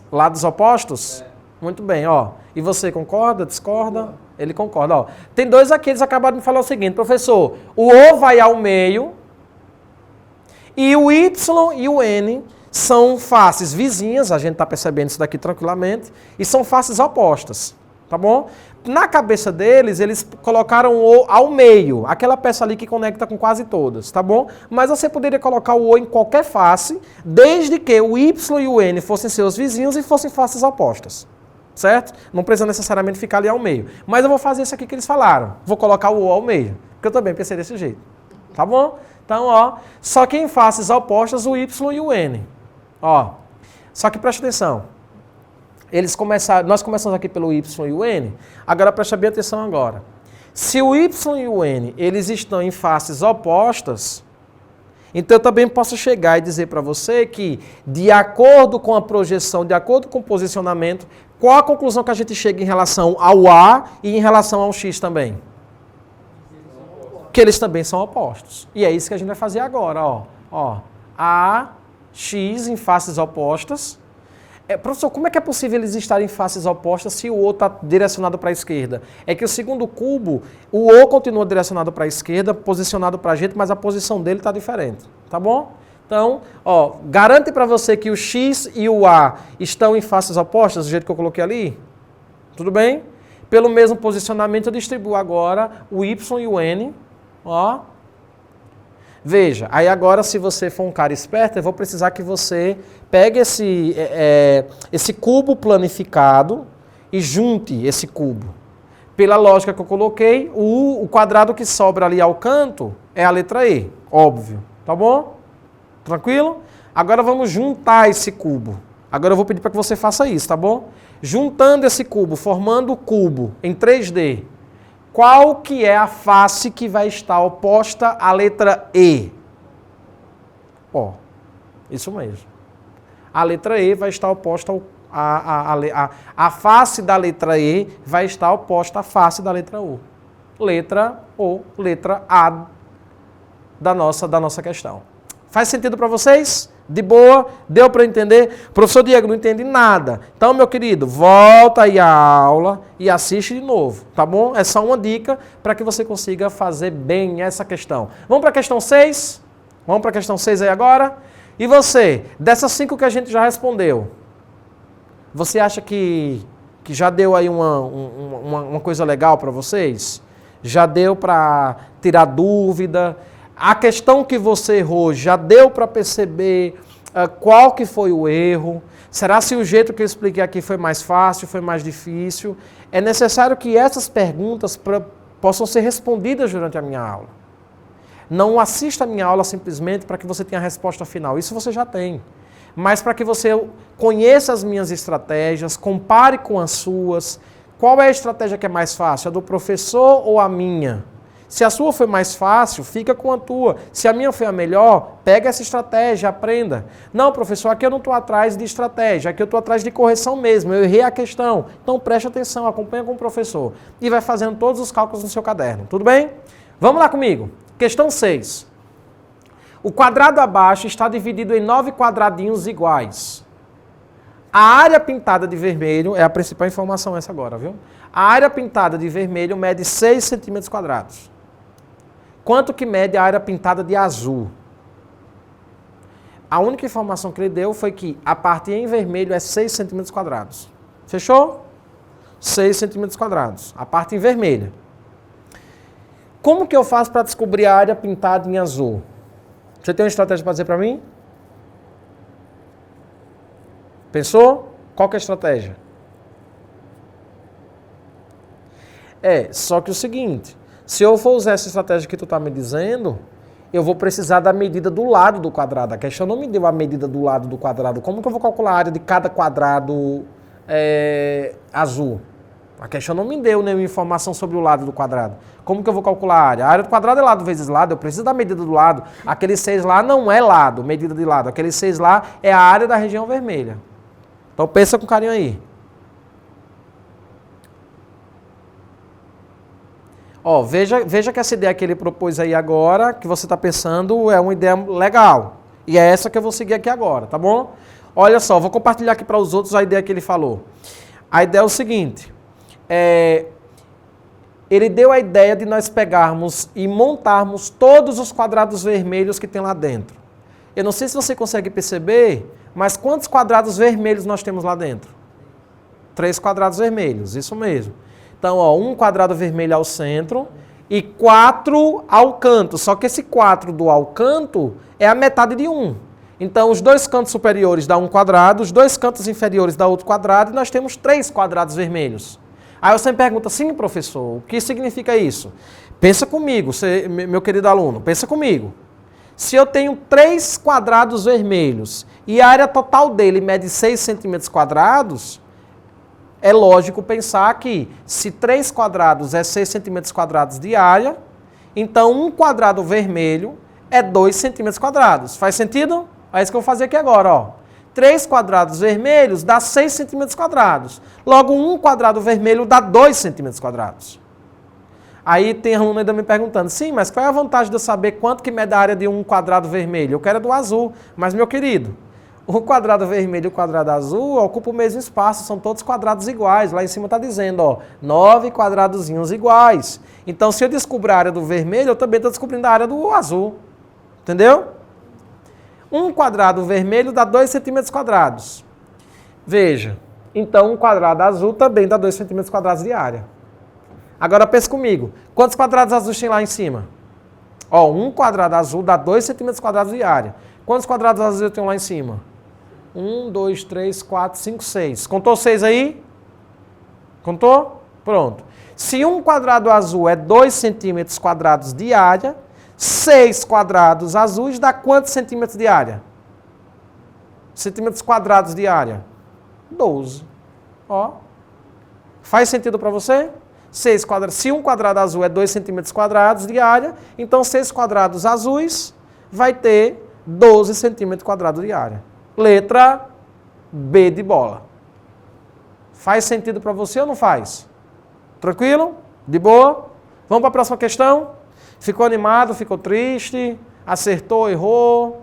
[SPEAKER 2] Lados opostos? Muito bem, ó. E você concorda, discorda? Ele concorda, ó. Tem dois aqui, eles acabaram de falar o seguinte, professor, o O vai ao meio e o Y e o N são faces vizinhas, a gente está percebendo isso daqui tranquilamente, e são faces opostas, tá bom? Na cabeça deles, eles colocaram o O ao meio, aquela peça ali que conecta com quase todas, tá bom? Mas você poderia colocar o O em qualquer face, desde que o Y e o N fossem seus vizinhos e fossem faces opostas, certo? Não precisa necessariamente ficar ali ao meio. Mas eu vou fazer isso aqui que eles falaram, vou colocar o O ao meio, porque eu também pensei desse jeito, tá bom? Então, ó, só que em faces opostas, o Y e o N. Ó, só que preste atenção. Nós começamos aqui pelo Y e o N, agora preste bem atenção agora. Se o Y e o N, eles estão em faces opostas, então eu também posso chegar e dizer para você que, de acordo com a projeção, de acordo com o posicionamento, qual a conclusão que a gente chega em relação ao A e em relação ao X também? Que eles também são opostos. E é isso que a gente vai fazer agora, ó. A, X em faces opostas. Professor, como é que é possível eles estarem em faces opostas se o O está direcionado para a esquerda? É que o segundo cubo, o O continua direcionado para a esquerda, posicionado para a gente, mas a posição dele está diferente, tá bom? Então, ó, garante para você que o X e o A estão em faces opostas, do jeito que eu coloquei ali? Tudo bem? Pelo mesmo posicionamento, eu distribuo agora o Y e o N, ó. Veja, aí agora se você for um cara esperto, eu vou precisar que você pegue esse cubo planificado e junte esse cubo. Pela lógica que eu coloquei, o quadrado que sobra ali ao canto é a letra E, óbvio, tá bom? Tranquilo? Agora vamos juntar esse cubo. Agora eu vou pedir para que você faça isso, tá bom? Juntando esse cubo, formando o cubo em 3D, Qual que é a face que vai estar oposta à letra E? Ó, isso mesmo. A letra E vai estar oposta a face da letra E vai estar oposta à face da letra U. Letra O, letra A da nossa questão. Faz sentido para vocês? De boa? Deu para entender? Professor Diego, não entende nada. Então, meu querido, volta aí a aula e assiste de novo, tá bom? É só uma dica para que você consiga fazer bem essa questão. Vamos para a questão 6? Vamos para a questão 6 aí agora? E você, dessas 5 que a gente já respondeu, você acha que já deu aí uma coisa legal para vocês? Já deu para tirar dúvida? A questão que você errou, já deu para perceber qual que foi o erro? Será se o jeito que eu expliquei aqui foi mais fácil, foi mais difícil? É necessário que essas perguntas possam ser respondidas durante a minha aula. Não assista a minha aula simplesmente para que você tenha a resposta final. Isso você já tem. Mas para que você conheça as minhas estratégias, compare com as suas. Qual é a estratégia que é mais fácil? A do professor ou a minha? Se a sua foi mais fácil, fica com a tua. Se a minha foi a melhor, pega essa estratégia, aprenda. Não, professor, aqui eu não estou atrás de estratégia, aqui eu estou atrás de correção mesmo, eu errei a questão. Então preste atenção, acompanha com o professor. E vai fazendo todos os cálculos no seu caderno, tudo bem? Vamos lá comigo. Questão 6. O quadrado abaixo está dividido em 9 quadradinhos iguais. A área pintada de vermelho, é a principal informação essa agora, viu? A área pintada de vermelho mede 6 centímetros quadrados. Quanto que mede a área pintada de azul? A única informação que ele deu foi que a parte em vermelho é 6 centímetros quadrados. Fechou? 6 centímetros quadrados. A parte em vermelho. Como que eu faço para descobrir a área pintada em azul? Você tem uma estratégia para dizer para mim? Pensou? Qual que é a estratégia? Só que o seguinte, se eu for usar essa estratégia que tu está me dizendo, eu vou precisar da medida do lado do quadrado. A questão não me deu a medida do lado do quadrado. Como que eu vou calcular a área de cada quadrado azul? A questão não me deu nenhuma informação sobre o lado do quadrado. Como que eu vou calcular a área? A área do quadrado é lado vezes lado, eu preciso da medida do lado. Aquele 6 lá não é lado, medida de lado. Aquele 6 lá é a área da região vermelha. Então pensa com carinho aí. Ó, veja que essa ideia que ele propôs aí agora, que você está pensando, é uma ideia legal. E é essa que eu vou seguir aqui agora, tá bom? Olha só, vou compartilhar aqui para os outros a ideia que ele falou. A ideia é o seguinte. Ele deu a ideia de nós pegarmos e montarmos todos os quadrados vermelhos que tem lá dentro. Eu não sei se você consegue perceber, mas quantos quadrados vermelhos nós temos lá dentro? 3 quadrados vermelhos, isso mesmo. Então, ó, um quadrado vermelho ao centro e 4 ao canto. Só que esse 4 do ao canto é a metade de 1. Então, os 2 cantos superiores dá um quadrado, os 2 cantos inferiores dá outro quadrado e nós temos 3 quadrados vermelhos. Aí você me pergunta, sim, professor, o que significa isso? Pensa comigo, meu querido aluno, pensa comigo. Se eu tenho 3 quadrados vermelhos e a área total dele mede 6 centímetros quadrados, é lógico pensar que se 3 quadrados é 6 centímetros quadrados de área, então um quadrado vermelho é 2 centímetros quadrados. Faz sentido? É isso que eu vou fazer aqui agora, ó. 3 quadrados vermelhos dá 6 centímetros quadrados. Logo, um quadrado vermelho dá 2 centímetros quadrados. Aí tem aluno ainda me perguntando, sim, mas qual é a vantagem de eu saber quanto que mede a área de um quadrado vermelho? Eu quero do azul. Mas, meu querido, o quadrado vermelho e o quadrado azul ocupam o mesmo espaço, são todos quadrados iguais. Lá em cima está dizendo, ó, 9 quadradozinhos iguais. Então, se eu descobrir a área do vermelho, eu também estou descobrindo a área do azul. Entendeu? Um quadrado vermelho dá 2 centímetros quadrados. Veja, então um quadrado azul também dá 2 centímetros quadrados de área. Agora pensa comigo, quantos quadrados azuis tem lá em cima? Ó, um quadrado azul dá 2 centímetros quadrados de área. Quantos quadrados azuis eu tenho lá em cima? 1, 2, 3, 4, 5, 6. Contou 6 aí? Contou? Pronto. Se um quadrado azul é 2 centímetros quadrados de área, 6 quadrados azuis dá quantos centímetros de área? Centímetros quadrados de área? 12. Ó. Faz sentido para você? Se um quadrado azul é 2 centímetros quadrados de área, então 6 quadrados azuis vai ter 12 centímetros quadrados de área. Letra B de bola. Faz sentido para você ou não faz? Tranquilo? De boa? Vamos para a próxima questão? Ficou animado, ficou triste? Acertou, errou?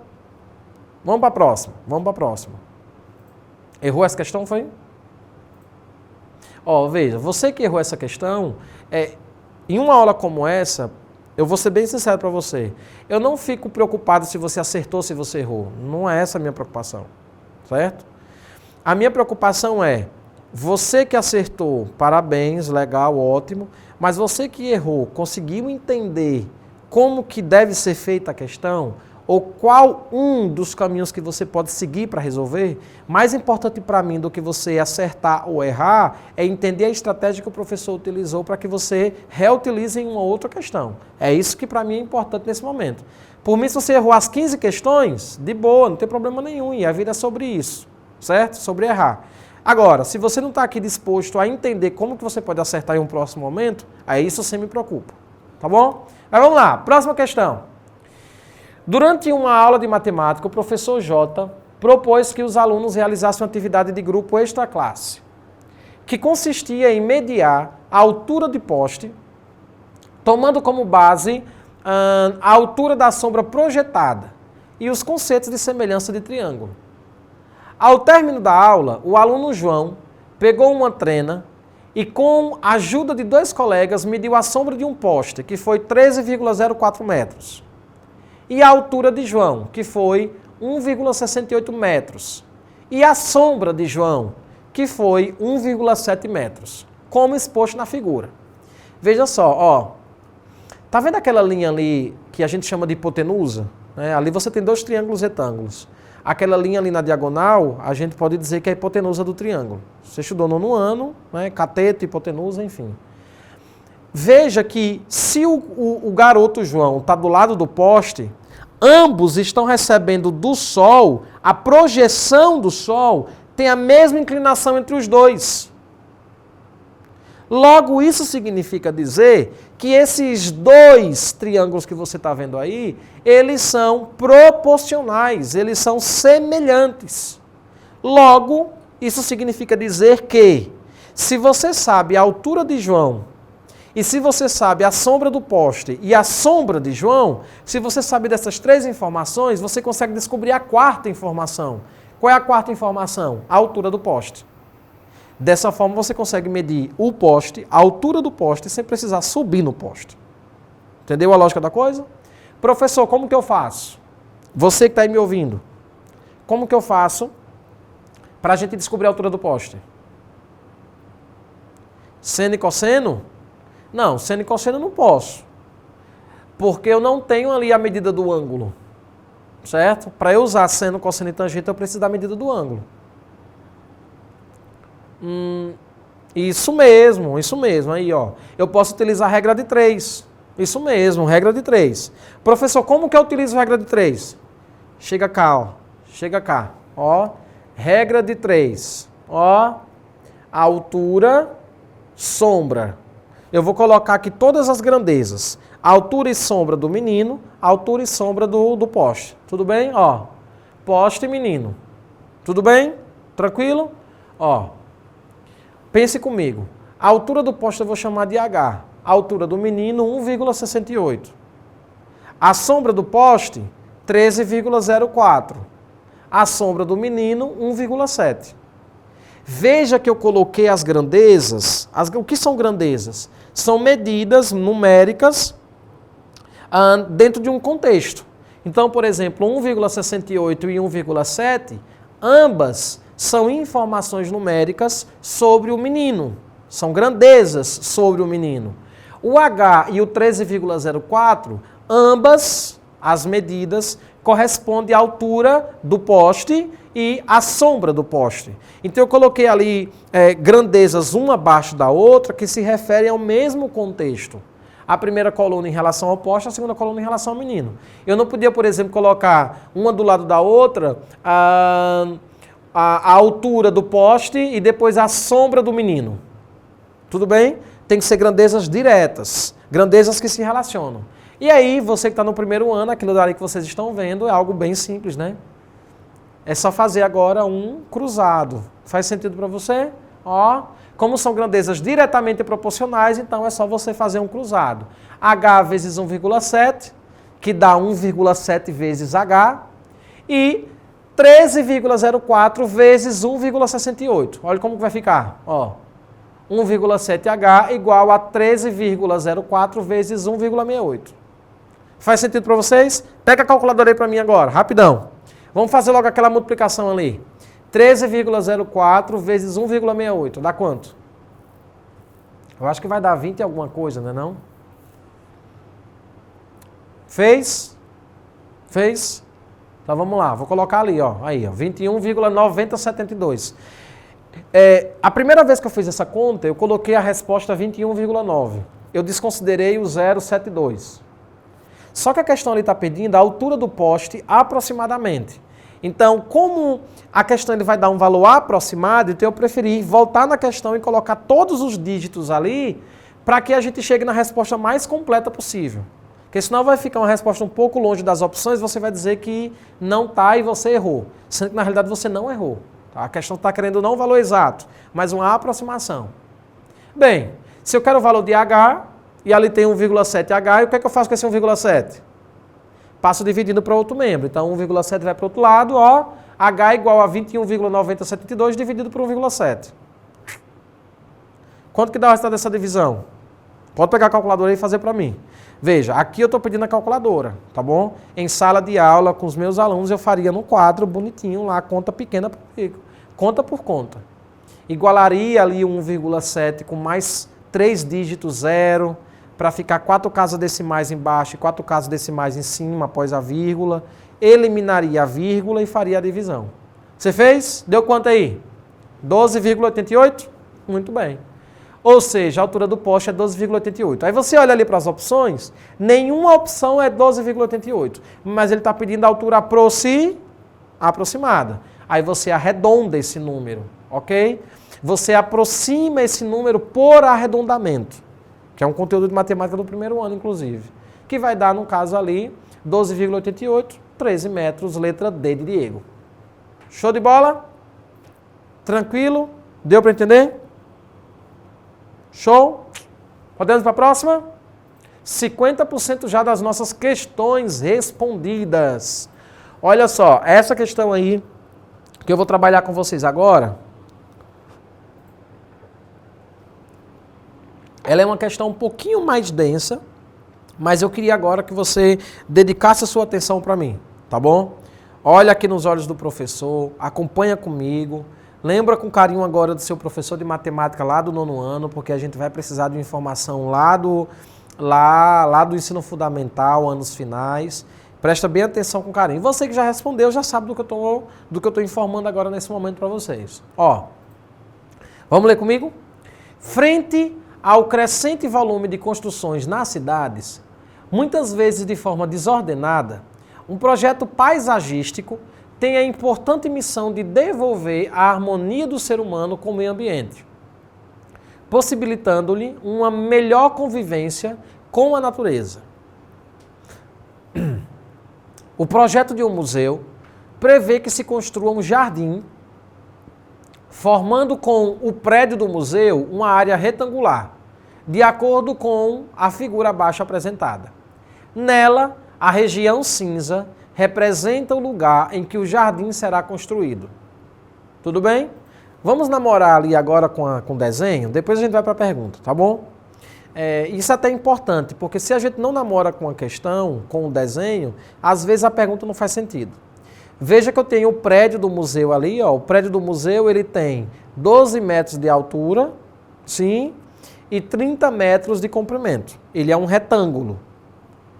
[SPEAKER 2] Vamos para a próxima. Vamos para a próxima. Errou essa questão, foi? Veja, você que errou essa questão, em uma aula como essa, eu vou ser bem sincero para você, eu não fico preocupado se você acertou, se você errou. Não é essa a minha preocupação, certo? A minha preocupação é, você que acertou, parabéns, legal, ótimo, mas você que errou, conseguiu entender como que deve ser feita a questão, ou qual um dos caminhos que você pode seguir para resolver? Mais importante para mim do que você acertar ou errar é entender a estratégia que o professor utilizou para que você reutilize em uma outra questão. É isso que para mim é importante nesse momento. Por mim, se você errou as 15 questões, de boa, não tem problema nenhum, e a vida é sobre isso, certo? Sobre errar. Agora, se você não está aqui disposto a entender como que você pode acertar em um próximo momento, aí isso você me preocupa, tá bom? Mas vamos lá, próxima questão. Durante uma aula de matemática, o professor J propôs que os alunos realizassem uma atividade de grupo extra-classe, que consistia em mediar a altura de poste, tomando como base a altura da sombra projetada e os conceitos de semelhança de triângulo. Ao término da aula, o aluno João pegou uma trena e, com a ajuda de 2 colegas, mediu a sombra de um poste, que foi 13,04 metros. E a altura de João, que foi 1,68 metros. E a sombra de João, que foi 1,7 metros, como exposto na figura. Veja só, tá vendo aquela linha ali que a gente chama de hipotenusa? Ali você tem 2 triângulos retângulos. Aquela linha ali na diagonal, a gente pode dizer que é a hipotenusa do triângulo. Você estudou no 9º ano, cateto, hipotenusa, enfim. Veja que se o garoto João está do lado do poste, ambos estão recebendo do Sol, a projeção do Sol tem a mesma inclinação entre os dois. Logo, isso significa dizer que esses 2 triângulos que você está vendo aí, eles são proporcionais, eles são semelhantes. Logo, isso significa dizer que, se você sabe a altura de João, e se você sabe a sombra do poste e a sombra de João, se você sabe dessas 3 informações, você consegue descobrir a 4ª informação. Qual é a 4ª informação? A altura do poste. Dessa forma, você consegue medir o poste, a altura do poste, sem precisar subir no poste. Entendeu a lógica da coisa? Professor, como que eu faço? Você que está aí me ouvindo, como que eu faço para a gente descobrir a altura do poste? Seno e cosseno? Não, seno e cosseno eu não posso, porque eu não tenho ali a medida do ângulo, certo? Para eu usar seno, cosseno e tangente, eu preciso da medida do ângulo. Isso mesmo, aí eu posso utilizar a regra de 3, isso mesmo, regra de 3. Professor, como que eu utilizo a regra de 3? Chega cá, regra de 3, altura, sombra. Eu vou colocar aqui todas as grandezas. Altura e sombra do menino, altura e sombra do poste. Tudo bem? Poste e menino. Tudo bem? Tranquilo? Pense comigo. A altura do poste eu vou chamar de H. A altura do menino, 1,68. A sombra do poste, 13,04. A sombra do menino, 1,7. Veja que eu coloquei as grandezas. O que são grandezas? São medidas numéricas dentro de um contexto. Então, por exemplo, 1,68 e 1,7, ambas são informações numéricas sobre o menino. São grandezas sobre o menino. O H e o 13,04, ambas as medidas correspondem à altura do poste e à sombra do poste. Então eu coloquei ali grandezas uma abaixo da outra que se referem ao mesmo contexto. A primeira coluna em relação ao poste, a segunda coluna em relação ao menino. Eu não podia, por exemplo, colocar uma do lado da outra a altura do poste e depois a sombra do menino. Tudo bem? tem que ser grandezas diretas, grandezas que se relacionam. E aí, você que está no primeiro ano, aquilo dali que vocês estão vendo é algo bem simples, né? É só fazer agora um cruzado. Faz sentido para você? Ó, como são grandezas diretamente proporcionais, então é só você fazer um cruzado. H vezes 1,7, que dá 1,7 vezes H, e 13,04 vezes 1,68. Olha como que vai ficar. Ó, 1,7H igual a 13,04 vezes 1,68. Faz sentido para vocês? Pega a calculadora aí para mim agora, rapidão. Vamos fazer logo aquela multiplicação ali. 13,04 vezes 1,68. Dá quanto? Eu acho que vai dar 20 e alguma coisa, não é não? Fez? Fez? Então vamos lá, vou colocar ali, ó. Aí, ó, 21,9072. A primeira vez que eu fiz essa conta, eu coloquei a resposta 21,9. Eu desconsiderei o 0,72. Só que a questão ali está pedindo a altura do poste aproximadamente. Então, como a questão ele vai dar um valor aproximado, então eu preferi voltar na questão e colocar todos os dígitos ali para que a gente chegue na resposta mais completa possível. Porque senão vai ficar uma resposta um pouco longe das opções, você vai dizer que não está e você errou. Sendo que na realidade você não errou. Tá? A questão está querendo não o valor exato, mas uma aproximação. Bem, se eu quero o valor de H, e ali tem 1,7H, e o que é que eu faço com esse 1,7? Passo dividindo para outro membro. Então 1,7 vai para o outro lado, ó. H igual a 21,9072 dividido por 1,7. Quanto que dá o resultado dessa divisão? Pode pegar a calculadora aí e fazer para mim. Veja, aqui eu estou pedindo a calculadora, tá bom? Em sala de aula com os meus alunos eu faria no quadro bonitinho lá, conta pequena, conta por conta. Igualaria ali 1,7 com mais 3 dígitos 0, para ficar 4 casas decimais embaixo e 4 casas decimais em cima após a vírgula. Eliminaria a vírgula e faria a divisão. Você fez? Deu quanto aí? 12,88? Muito bem. Ou seja, a altura do poste é 12,88. Aí você olha ali para as opções, nenhuma opção é 12,88, mas ele está pedindo a altura aproximada. Aí você arredonda esse número, ok? Você aproxima esse número por arredondamento, que é um conteúdo de matemática do primeiro ano, inclusive, que vai dar, no caso ali, 12,88, 13 metros, letra D de Diego. Show de bola? Tranquilo? Deu para entender? Show? Podemos para a próxima? 50% já das nossas questões respondidas. Olha só, essa questão aí, que eu vou trabalhar com vocês agora, ela é uma questão um pouquinho mais densa, mas eu queria agora que você dedicasse a sua atenção para mim, tá bom? Olha aqui nos olhos do professor, acompanha comigo, lembra com carinho agora do seu professor de matemática lá do 9º ano, porque a gente vai precisar de informação lá do ensino fundamental, anos finais. Presta bem atenção com carinho. Você que já respondeu, já sabe do que eu estou informando agora nesse momento para vocês. Ó, vamos ler comigo? Frente ao crescente volume de construções nas cidades, muitas vezes de forma desordenada, um projeto paisagístico tem a importante missão de devolver a harmonia do ser humano com o meio ambiente, possibilitando-lhe uma melhor convivência com a natureza. O projeto de um museu prevê que se construa um jardim, formando com o prédio do museu uma área retangular, de acordo com a figura abaixo apresentada. Nela, a região cinza representa o lugar em que o jardim será construído. Tudo bem? Vamos namorar ali agora com o desenho, depois a gente vai para a pergunta, tá bom? Isso é até importante, porque se a gente não namora com a questão, com o desenho, às vezes a pergunta não faz sentido. Veja que eu tenho o prédio do museu ali, ó. O prédio do museu ele tem 12 metros de altura, sim, e 30 metros de comprimento. Ele é um retângulo.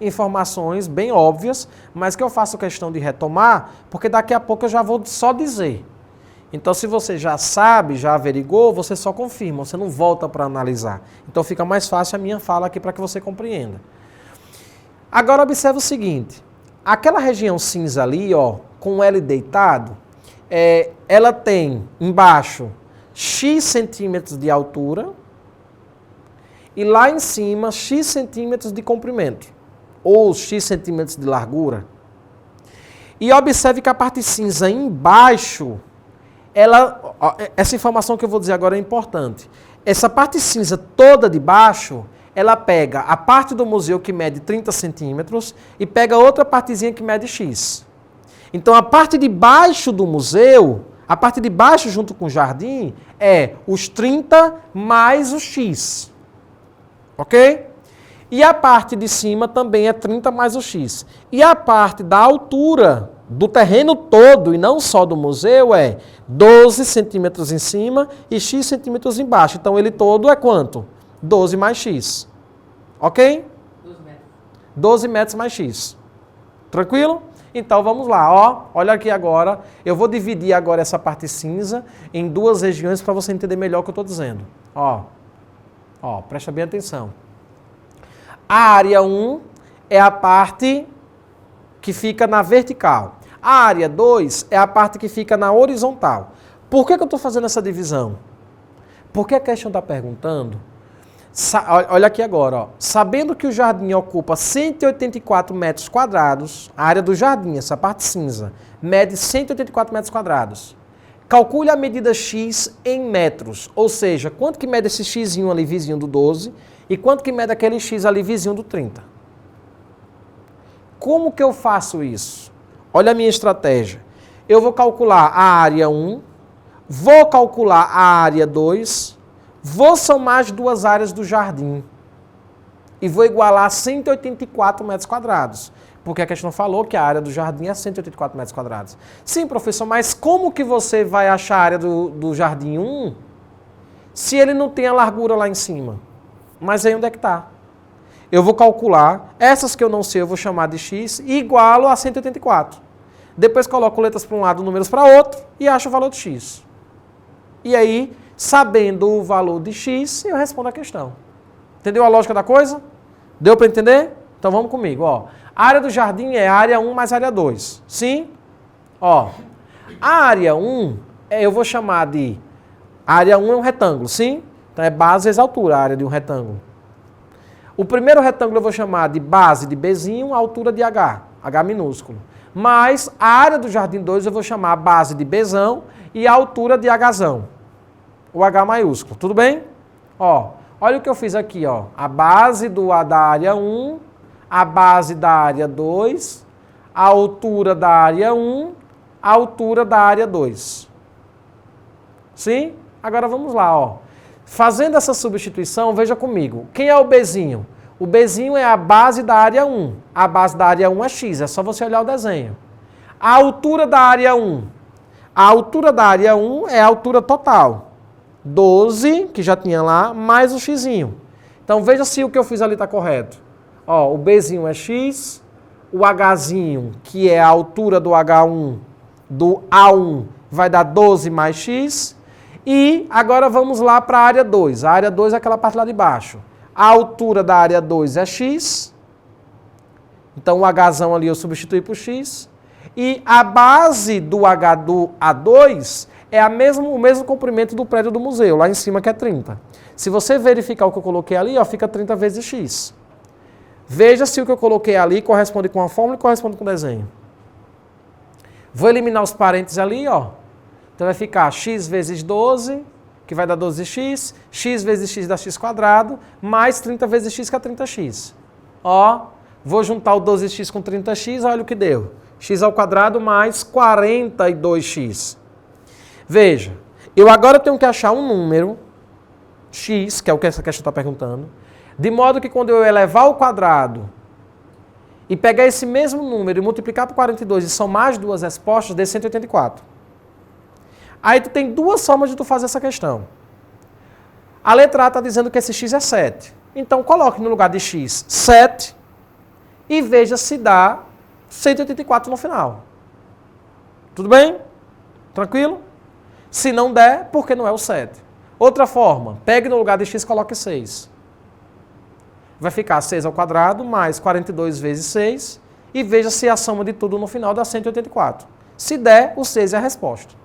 [SPEAKER 2] Informações bem óbvias, mas que eu faço questão de retomar, porque daqui a pouco eu já vou só dizer. Então, se você já sabe, já averigou, você só confirma, você não volta para analisar. Então, fica mais fácil a minha fala aqui para que você compreenda. Agora, observe o seguinte. Aquela região cinza ali, ó, com o L deitado, ela tem embaixo X centímetros de altura e lá em cima x centímetros de comprimento, ou x centímetros de largura. E observe que a parte cinza embaixo, essa informação que eu vou dizer agora é importante. Essa parte cinza toda de baixo, ela pega a parte do museu que mede 30 centímetros e pega outra partezinha que mede x. Então a parte de baixo do museu, a parte de baixo junto com o jardim, é os 30 mais o x. Ok? E a parte de cima também é 30 mais o x. E a parte da altura do terreno todo, e não só do museu, é 12 centímetros em cima e x centímetros embaixo. Então ele todo é quanto? 12 mais x. Ok?
[SPEAKER 3] 12 metros.
[SPEAKER 2] 12 metros mais x. Tranquilo? Então vamos lá, ó. Olha aqui agora. Eu vou dividir agora essa parte cinza em duas regiões para você entender melhor o que eu estou dizendo. Ó, presta bem atenção. A área 1 é a parte que fica na vertical. A área 2 é a parte que fica na horizontal. Por que eu estou fazendo essa divisão? Porque a questão está perguntando. Olha aqui agora, ó. Sabendo que o jardim ocupa 184 metros quadrados, a área do jardim, essa parte cinza, mede 184 metros quadrados. Calcule a medida x em metros, ou seja, quanto que mede esse x ali vizinho do 12 e quanto que mede aquele x ali vizinho do 30. Como que eu faço isso? Olha a minha estratégia. Eu vou calcular a área 1, vou calcular a área 2, vou somar as duas áreas do jardim e vou igualar 184 metros quadrados. Porque a questão falou que a área do jardim é 184 metros quadrados. Sim, professor, mas como que você vai achar a área do jardim 1 se ele não tem a largura lá em cima? Mas aí onde é que está? Eu vou calcular, essas que eu não sei eu vou chamar de x e igualo a 184. Depois coloco letras para um lado, números para outro e acho o valor de x. E aí, sabendo o valor de x, eu respondo a questão. Entendeu a lógica da coisa? Deu para entender? Então vamos comigo, ó. A área do jardim é área 1 mais área 2. Sim? Ó. A área 1, eu vou chamar de... A área 1 é um retângulo, sim? Então é base vezes altura, a área de um retângulo. O primeiro retângulo eu vou chamar de base de Bzinho, altura de H, H minúsculo. Mas a área do jardim 2 eu vou chamar a base de Bzão e a altura de Hzão, o H maiúsculo. Tudo bem? Ó, olha o que eu fiz aqui, ó. A base da área 1, a base da área 2, a altura da área 1, a altura da área 2. Sim? Agora vamos lá, ó. Fazendo essa substituição, veja comigo. Quem é o Bzinho? O Bzinho é a base da área 1. A base da área 1 é x, é só você olhar o desenho. A altura da área 1. A altura da área 1 é a altura total. 12, que já tinha lá, mais o xzinho. Então veja se o que eu fiz ali está correto. Ó, o Bzinho é x, o Hzinho, que é a altura do H1, do A1, vai dar 12 mais x. E agora vamos lá para a área 2. A área 2 é aquela parte lá de baixo. A altura da área 2 é x. Então o Hzão ali eu substituí por x. E a base do H do A2 é o mesmo comprimento do prédio do museu, lá em cima que é 30. Se você verificar o que eu coloquei ali, ó, fica 30 vezes x. Veja se o que eu coloquei ali corresponde com a fórmula e corresponde com o desenho. Vou eliminar os parênteses ali, ó. Então vai ficar x vezes 12, que vai dar 12x, x vezes x dá x quadrado, mais 30 vezes x, que é 30x. Ó, vou juntar o 12x com 30x, olha o que deu. X ao quadrado mais 42x. Veja, eu agora tenho que achar um número, x, que é o que essa questão está perguntando, de modo que quando eu elevar ao quadrado e pegar esse mesmo número e multiplicar por 42 e somar as duas respostas, dê 184. Aí tu tem duas formas de tu fazer essa questão. A letra A está dizendo que esse x é 7. Então coloque no lugar de x 7 e veja se dá 184 no final. Tudo bem? Tranquilo? Se não der, porque não é o 7. Outra forma, pegue no lugar de x e coloque 6. Vai ficar 6 ao quadrado mais 42 vezes 6 e veja se a soma de tudo no final dá 184. Se der, o 6 é a resposta.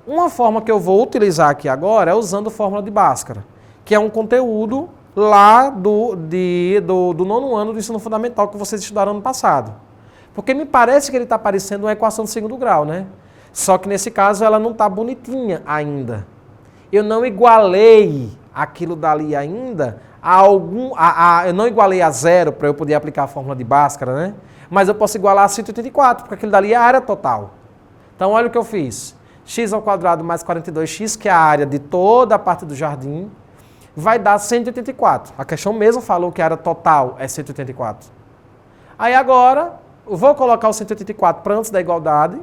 [SPEAKER 2] Uma forma que eu vou utilizar aqui agora é usando fórmula de Bhaskara, que é um conteúdo lá do nono ano do ensino fundamental que vocês estudaram ano passado. Porque me parece que ele está parecendo uma equação de segundo grau, né? Só que nesse caso ela não está bonitinha ainda. Eu não igualei aquilo dali ainda eu não igualei a zero para eu poder aplicar a fórmula de Bhaskara, né? Mas eu posso igualar a 184, porque aquilo dali é a área total. Então olha o que eu fiz. X ao quadrado mais 42x, que é a área de toda a parte do jardim, vai dar 184. A questão mesmo falou que a área total é 184. Aí agora, eu vou colocar o 184 para antes da igualdade,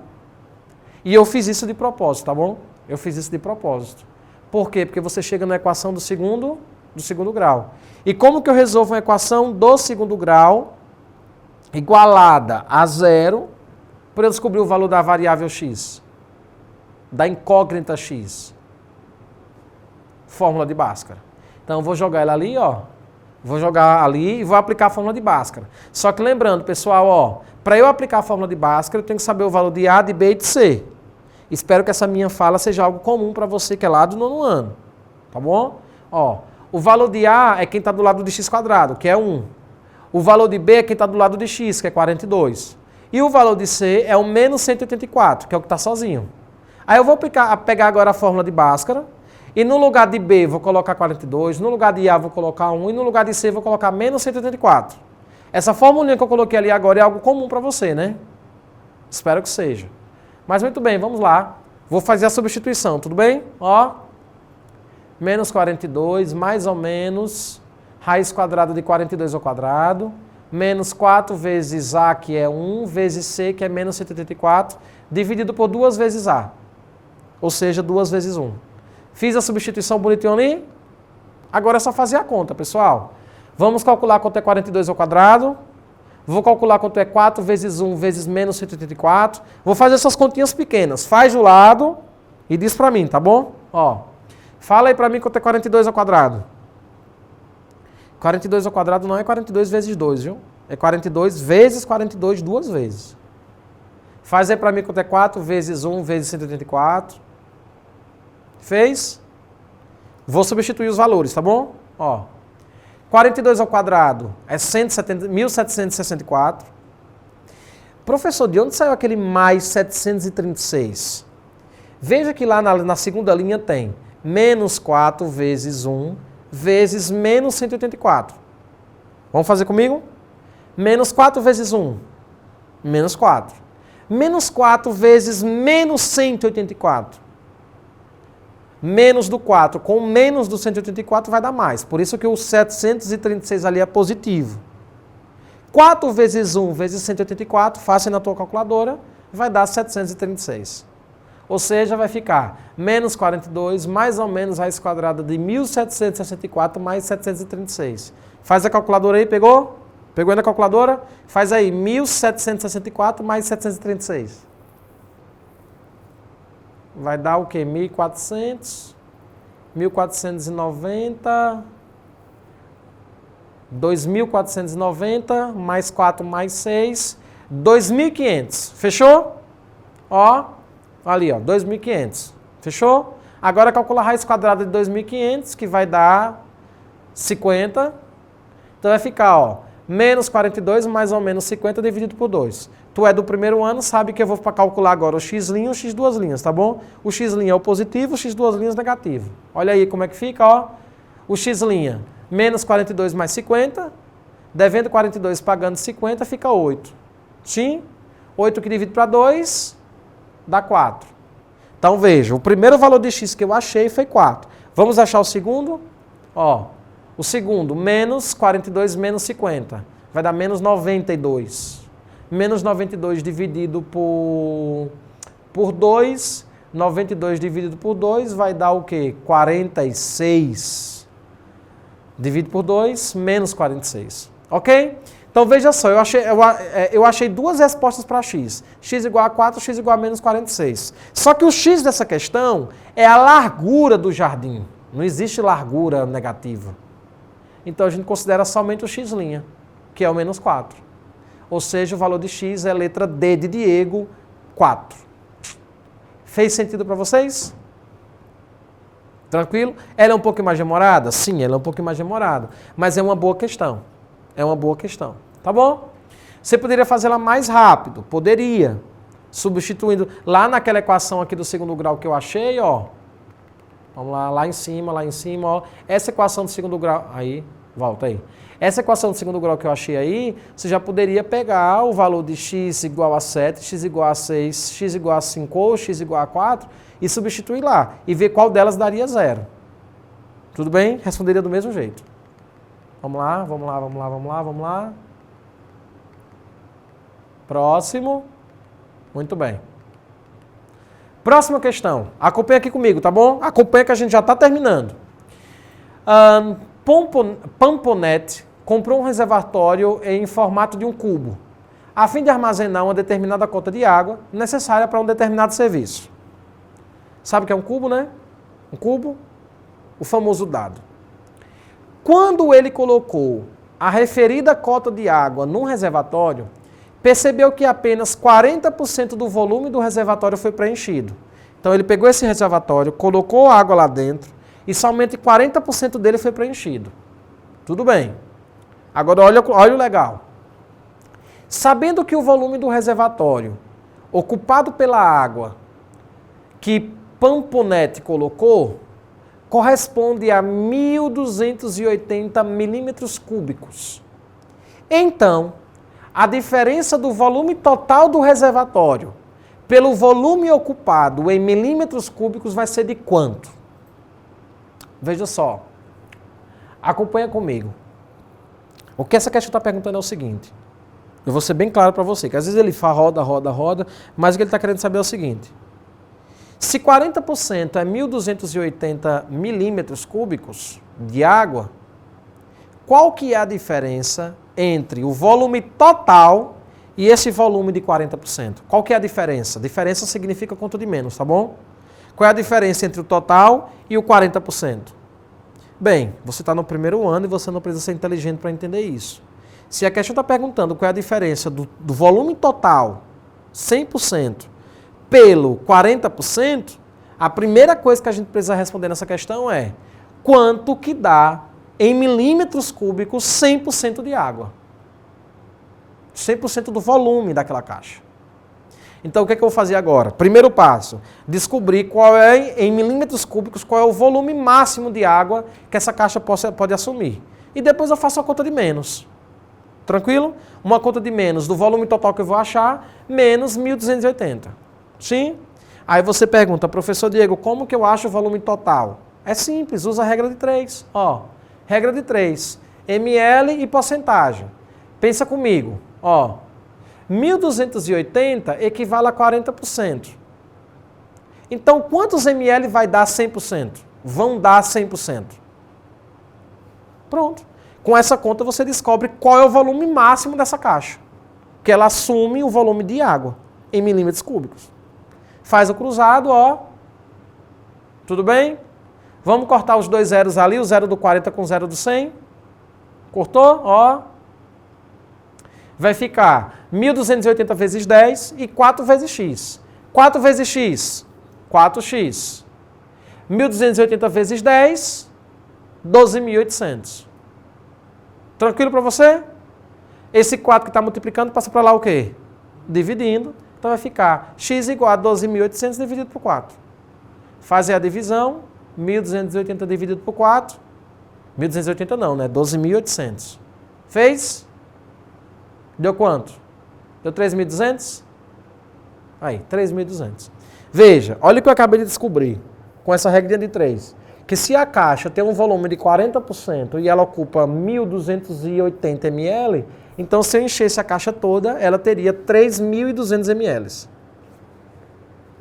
[SPEAKER 2] e eu fiz isso de propósito, tá bom? Eu fiz isso de propósito. Por quê? Porque você chega na equação do segundo grau. E como que eu resolvo uma equação do segundo grau igualada a zero para eu descobrir o valor da variável x? Da incógnita x? Fórmula de Bhaskara. Então eu vou jogar ela ali, ó. Vou jogar ali e vou aplicar a fórmula de Bhaskara. Só que lembrando, pessoal, ó, para eu aplicar a fórmula de Bhaskara, eu tenho que saber o valor de A, de B e de C. Espero que essa minha fala seja algo comum para você que é lá do nono ano. Tá bom? Ó, o valor de A é quem está do lado de x quadrado, que é 1. O valor de B é quem está do lado de x, que é 42. E o valor de C é o menos 184, que é o que está sozinho. Aí eu vou pegar agora a fórmula de Bhaskara, e no lugar de B vou colocar 42, no lugar de A vou colocar 1, e no lugar de C vou colocar menos 184. Essa formulinha que eu coloquei ali agora é algo comum para você, né? Espero que seja. Mas muito bem, vamos lá. Vou fazer a substituição, tudo bem? Ó, menos 42, mais ou menos, raiz quadrada de 42 ao quadrado, menos 4 vezes A, que é 1, vezes C, que é menos 184, dividido por 2 vezes A. Ou seja, 2 vezes 1. Fiz a substituição bonitinho ali. Agora é só fazer a conta, pessoal. Vamos calcular quanto é 42 ao quadrado. Vou calcular quanto é 4 vezes 1 vezes menos 184. Vou fazer essas continhas pequenas. Faz do lado e diz pra mim, tá bom? Ó, fala aí pra mim quanto é 42 ao quadrado. 42 ao quadrado não é 42 vezes 2, viu? É 42 vezes 42 duas vezes. Faz aí pra mim quanto é 4 vezes 1 vezes 184. Fez? Vou substituir os valores, tá bom? Ó, 42 ao quadrado é 1.764. Professor, de onde saiu aquele mais 736? Veja que lá na segunda linha tem menos 4 vezes 1 vezes menos 184. Vamos fazer comigo? Menos 4 vezes 1, menos 4. Menos 4 vezes menos 184. Menos do 4 com menos do 184 vai dar mais. Por isso que o 736 ali é positivo. 4 vezes 1 vezes 184, faça na tua calculadora, vai dar 736. Ou seja, vai ficar menos 42, mais ou menos raiz quadrada de 1.764 mais 736. Faz a calculadora aí, pegou? Pegou aí na calculadora? Faz aí, 1.764 mais 736. Vai dar o quê? 1.400, 1.490, 2.490, mais 4 mais 6, 2.500. Fechou? Ó, ali, ó, 2.500. Fechou? Agora calcula a raiz quadrada de 2.500, que vai dar 50. Então vai ficar, ó, menos 42 mais ou menos 50 dividido por 2. Tu é do primeiro ano, sabe que eu vou para calcular agora o x' e o x duas linhas, tá bom? O x' é o positivo, o x duas linhas negativo. Olha aí como é que fica, ó. O x', menos 42 mais 50, devendo 42 pagando 50, fica 8. Sim? 8 que divide para 2, dá 4. Então veja, o primeiro valor de x que eu achei foi 4. Vamos achar o segundo? Ó, o segundo, menos 42 menos 50, vai dar menos 92. Menos 92 dividido por 2, 92 dividido por 2 vai dar o quê? 46. Dividido por 2, menos 46. Ok? Então veja só, eu achei duas respostas para x. X igual a 4, x igual a menos 46. Só que o x dessa questão é a largura do jardim. Não existe largura negativa. Então a gente considera somente o x', que é o menos 4. Ou seja, o valor de x é a letra D de Diego, 4. Fez sentido para vocês? Tranquilo? Ela é um pouco mais demorada? Sim, ela é um pouco mais demorada. Mas é uma boa questão. É uma boa questão. Tá bom? Você poderia fazê-la mais rápido? Poderia. Substituindo lá naquela equação aqui do segundo grau que eu achei, ó. Vamos lá em cima, ó. Essa equação do segundo grau... Aí, volta aí. Essa equação do segundo grau que eu achei aí, você já poderia pegar o valor de x igual a 7, x igual a 6, x igual a 5 ou x igual a 4 e substituir lá. E ver qual delas daria 0. Tudo bem? Responderia do mesmo jeito. Vamos lá. Próximo. Muito bem. Próxima questão. Acompanha aqui comigo, tá bom? Acompanha que a gente já está terminando. Pamponete comprou um reservatório em formato de um cubo, a fim de armazenar uma determinada cota de água necessária para um determinado serviço. Sabe o que é um cubo, né? Um cubo, o famoso dado. Quando ele colocou a referida cota de água num reservatório, percebeu que apenas 40% do volume do reservatório foi preenchido. Então ele pegou esse reservatório, colocou água lá dentro e somente 40% dele foi preenchido. Tudo bem. Agora olha o legal. Sabendo que o volume do reservatório ocupado pela água que Pamponete colocou corresponde a 1.280 milímetros cúbicos. Então, a diferença do volume total do reservatório pelo volume ocupado em milímetros cúbicos vai ser de quanto? Veja só. Acompanha comigo. O que essa questão está perguntando é o seguinte. Eu vou ser bem claro para você, que às vezes ele fala roda, mas o que ele está querendo saber é o seguinte. Se 40% é 1.280 milímetros cúbicos de água, qual que é a diferença entre o volume total e esse volume de 40%? Qual que é a diferença? Diferença significa quanto de menos, tá bom? Qual é a diferença entre o total e o 40%? Bem, você está no primeiro ano e você não precisa ser inteligente para entender isso. Se a questão está perguntando qual é a diferença do volume total, 100%, pelo 40%, a primeira coisa que a gente precisa responder nessa questão é quanto que dá em milímetros cúbicos 100% de água. 100% do volume daquela caixa. Então o que é que eu vou fazer agora? Primeiro passo, descobrir qual é, em milímetros cúbicos, qual é o volume máximo de água que essa caixa pode assumir. E depois eu faço a conta de menos. Tranquilo? Uma conta de menos do volume total que eu vou achar, menos 1.280. Sim? Aí você pergunta, professor Diego, como que eu acho o volume total? É simples, usa a regra de 3. Ó, regra de 3. ml e porcentagem. Pensa comigo. Ó, 1.280 equivale a 40%. Então, quantos ml vai dar 100%? Vão dar 100%. Pronto. Com essa conta você descobre qual é o volume máximo dessa caixa. Que ela assume o volume de água em milímetros cúbicos. Faz o cruzado, ó. Tudo bem? Vamos cortar os dois zeros ali, o 0 do 40 com o 0 do 100. Cortou? Ó. Vai ficar 1.280 vezes 10 e 4 vezes x. 4 vezes x, 4x. 1.280 vezes 10, 12.800. Tranquilo para você? Esse 4 que está multiplicando passa para lá o quê? Dividindo. Então vai ficar x igual a 12.800 dividido por 4. Fazer a divisão, 1.280 dividido por 4. 1.280 não, né? 12.800. Fez? Deu quanto? Deu 3.200? Aí, 3.200. Veja, olha o que eu acabei de descobrir com essa regra de 3. Que se a caixa tem um volume de 40% e ela ocupa 1.280 ml, então se eu enchesse a caixa toda, ela teria 3.200 ml.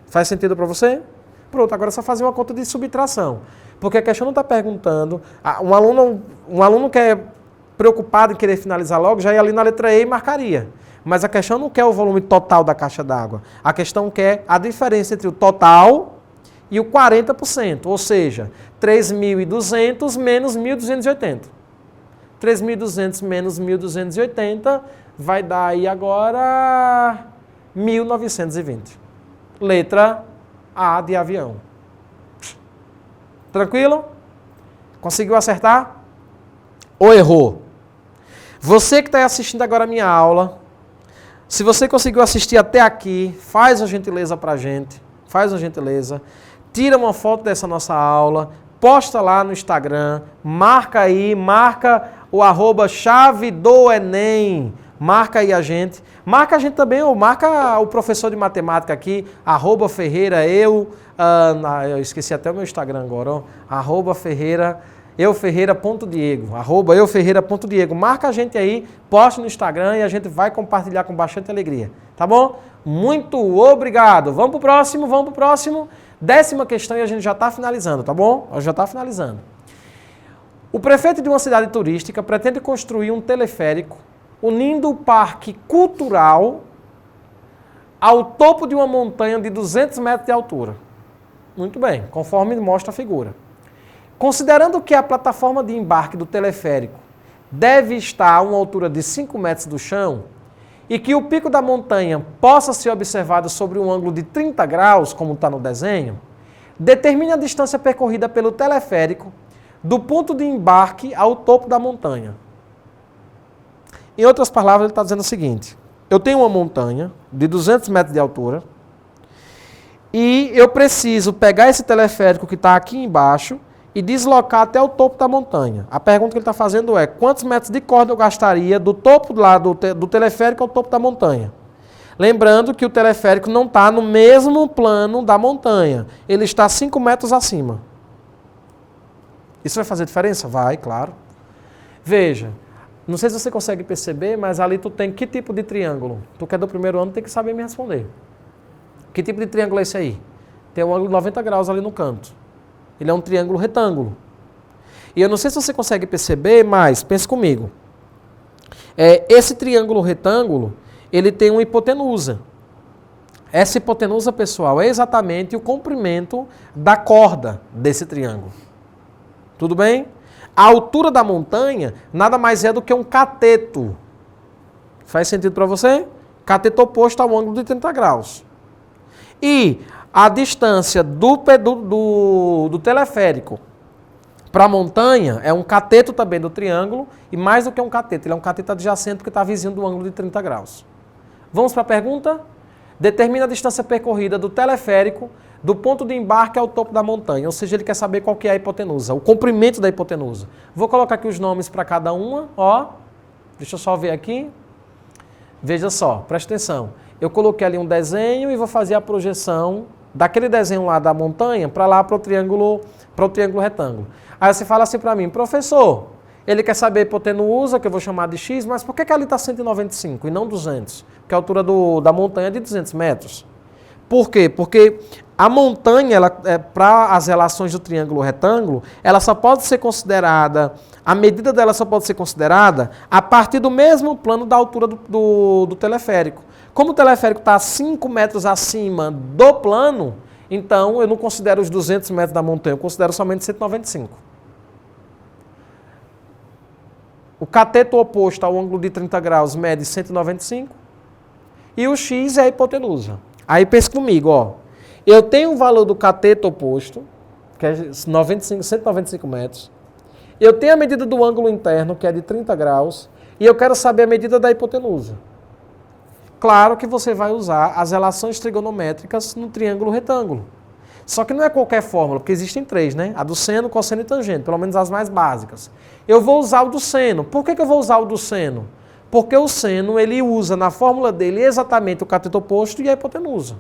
[SPEAKER 2] Faz sentido para você? Pronto, agora é só fazer uma conta de subtração. Porque a questão não está perguntando... Um aluno que é preocupado em querer finalizar logo, já ia ali na letra E e marcaria. Mas a questão não quer o volume total da caixa d'água. A questão quer a diferença entre o total e o 40%. Ou seja, 3.200 menos 1.280. 3.200 menos 1.280 vai dar aí agora 1.920. Letra A de avião. Tranquilo? Conseguiu acertar? Ou errou? Você que está assistindo agora a minha aula, se você conseguiu assistir até aqui, faz uma gentileza para a gente, faz uma gentileza, tira uma foto dessa nossa aula, posta lá no Instagram, marca aí, marca o @chavedoenem, marca aí a gente. Marca a gente também, ou marca o professor de matemática aqui, @Ferreira, eu esqueci até o meu Instagram agora, ó, @Ferreira, euferreira.diego, @euferreira.diego. Marca a gente aí, posta no Instagram e a gente vai compartilhar com bastante alegria, tá bom? Muito obrigado. Vamos pro próximo. 10ª questão e a gente já está finalizando, tá bom? Já está finalizando. O prefeito de uma cidade turística pretende construir um teleférico unindo o parque cultural ao topo de uma montanha de 200 metros de altura. Muito bem, conforme mostra a figura. Considerando que a plataforma de embarque do teleférico deve estar a uma altura de 5 metros do chão e que o pico da montanha possa ser observado sobre um ângulo de 30 graus, como está no desenho, determine a distância percorrida pelo teleférico do ponto de embarque ao topo da montanha. Em outras palavras, ele está dizendo o seguinte: eu tenho uma montanha de 200 metros de altura e eu preciso pegar esse teleférico que está aqui embaixo e deslocar até o topo da montanha. A pergunta que ele está fazendo é: quantos metros de corda eu gastaria do topo lá do teleférico ao topo da montanha? Lembrando que o teleférico não está no mesmo plano da montanha. Ele está 5 metros acima. Isso vai fazer diferença? Vai, claro. Veja, não sei se você consegue perceber, mas ali tu tem que tipo de triângulo? Tu que é do primeiro ano tem que saber me responder. Que tipo de triângulo é esse aí? Tem um ângulo de 90 graus ali no canto. Ele é um triângulo retângulo. E eu não sei se você consegue perceber, mas pense comigo. Esse triângulo retângulo, ele tem uma hipotenusa. Essa hipotenusa, pessoal, é exatamente o comprimento da corda desse triângulo. Tudo bem? A altura da montanha nada mais é do que um cateto. Faz sentido para você? Cateto oposto ao ângulo de 30 graus. E a distância do teleférico para a montanha é um cateto também do triângulo, e mais do que um cateto, ele é um cateto adjacente porque está vizinho do ângulo de 30 graus. Vamos para a pergunta? Determina a distância percorrida do teleférico do ponto de embarque ao topo da montanha, ou seja, ele quer saber qual que é a hipotenusa, o comprimento da hipotenusa. Vou colocar aqui os nomes para cada uma, ó. Deixa eu só ver aqui. Veja só, presta atenção. Eu coloquei ali um desenho e vou fazer a projeção daquele desenho lá da montanha para lá para o triângulo retângulo. Aí você fala assim para mim: professor, ele quer saber a hipotenusa, que eu vou chamar de x, mas por que ali está 195 e não 200? Porque a altura da montanha é de 200 metros. Por quê? Porque a montanha, para as relações do triângulo retângulo, ela só pode ser considerada, a medida dela só pode ser considerada a partir do mesmo plano da altura do teleférico. Como o teleférico está 5 metros acima do plano, então eu não considero os 200 metros da montanha, eu considero somente 195. O cateto oposto ao ângulo de 30 graus mede 195 e o x é a hipotenusa. Aí pense comigo, ó. Eu tenho o valor do cateto oposto, que é 195 metros. Eu tenho a medida do ângulo interno, que é de 30 graus, e eu quero saber a medida da hipotenusa. Claro que você vai usar as relações trigonométricas no triângulo retângulo. Só que não é qualquer fórmula, porque existem 3, né? A do seno, cosseno e tangente, pelo menos as mais básicas. Eu vou usar o do seno. Por que eu vou usar o do seno? Porque o seno, ele usa na fórmula dele exatamente o cateto oposto e a hipotenusa.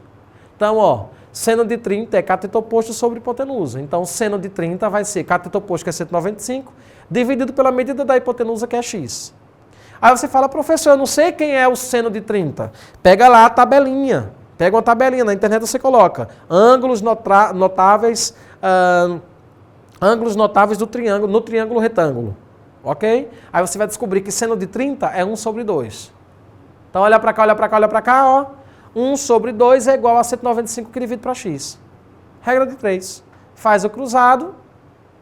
[SPEAKER 2] Então, ó, seno de 30 é cateto oposto sobre hipotenusa. Então, seno de 30 vai ser cateto oposto, que é 195, dividido pela medida da hipotenusa, que é x. Aí você fala: professor, eu não sei quem é o seno de 30. Pega lá a tabelinha. Pega uma tabelinha, na internet você coloca ângulos notáveis do triângulo, no triângulo retângulo. Ok? Aí você vai descobrir que seno de 30 é 1 sobre 2. Então olha para cá, olha para cá, olha para cá, ó. 1 sobre 2 é igual a 195 que divide para x. Regra de 3. Faz o cruzado,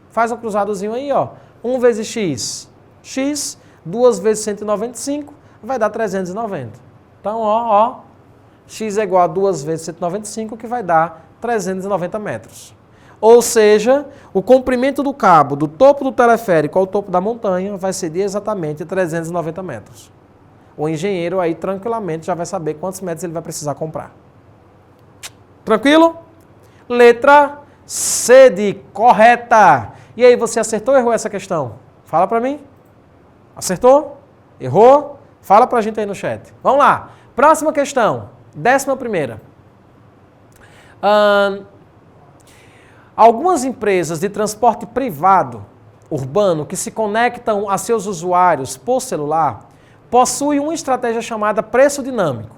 [SPEAKER 2] faz o cruzadozinho aí, ó. 1 vezes x, x, 2 vezes 195, vai dar 390. Então, x é igual a 2 vezes 195, que vai dar 390 metros. Ou seja, o comprimento do cabo do topo do teleférico ao topo da montanha vai ser de exatamente 390 metros. O engenheiro aí tranquilamente já vai saber quantos metros ele vai precisar comprar. Tranquilo? Letra C de correta. E aí, você acertou ou errou essa questão? Fala para mim. Acertou? Errou? Fala pra gente aí no chat. Vamos lá. Próxima questão. 11ª. Algumas empresas de transporte privado urbano que se conectam a seus usuários por celular possuem uma estratégia chamada preço dinâmico.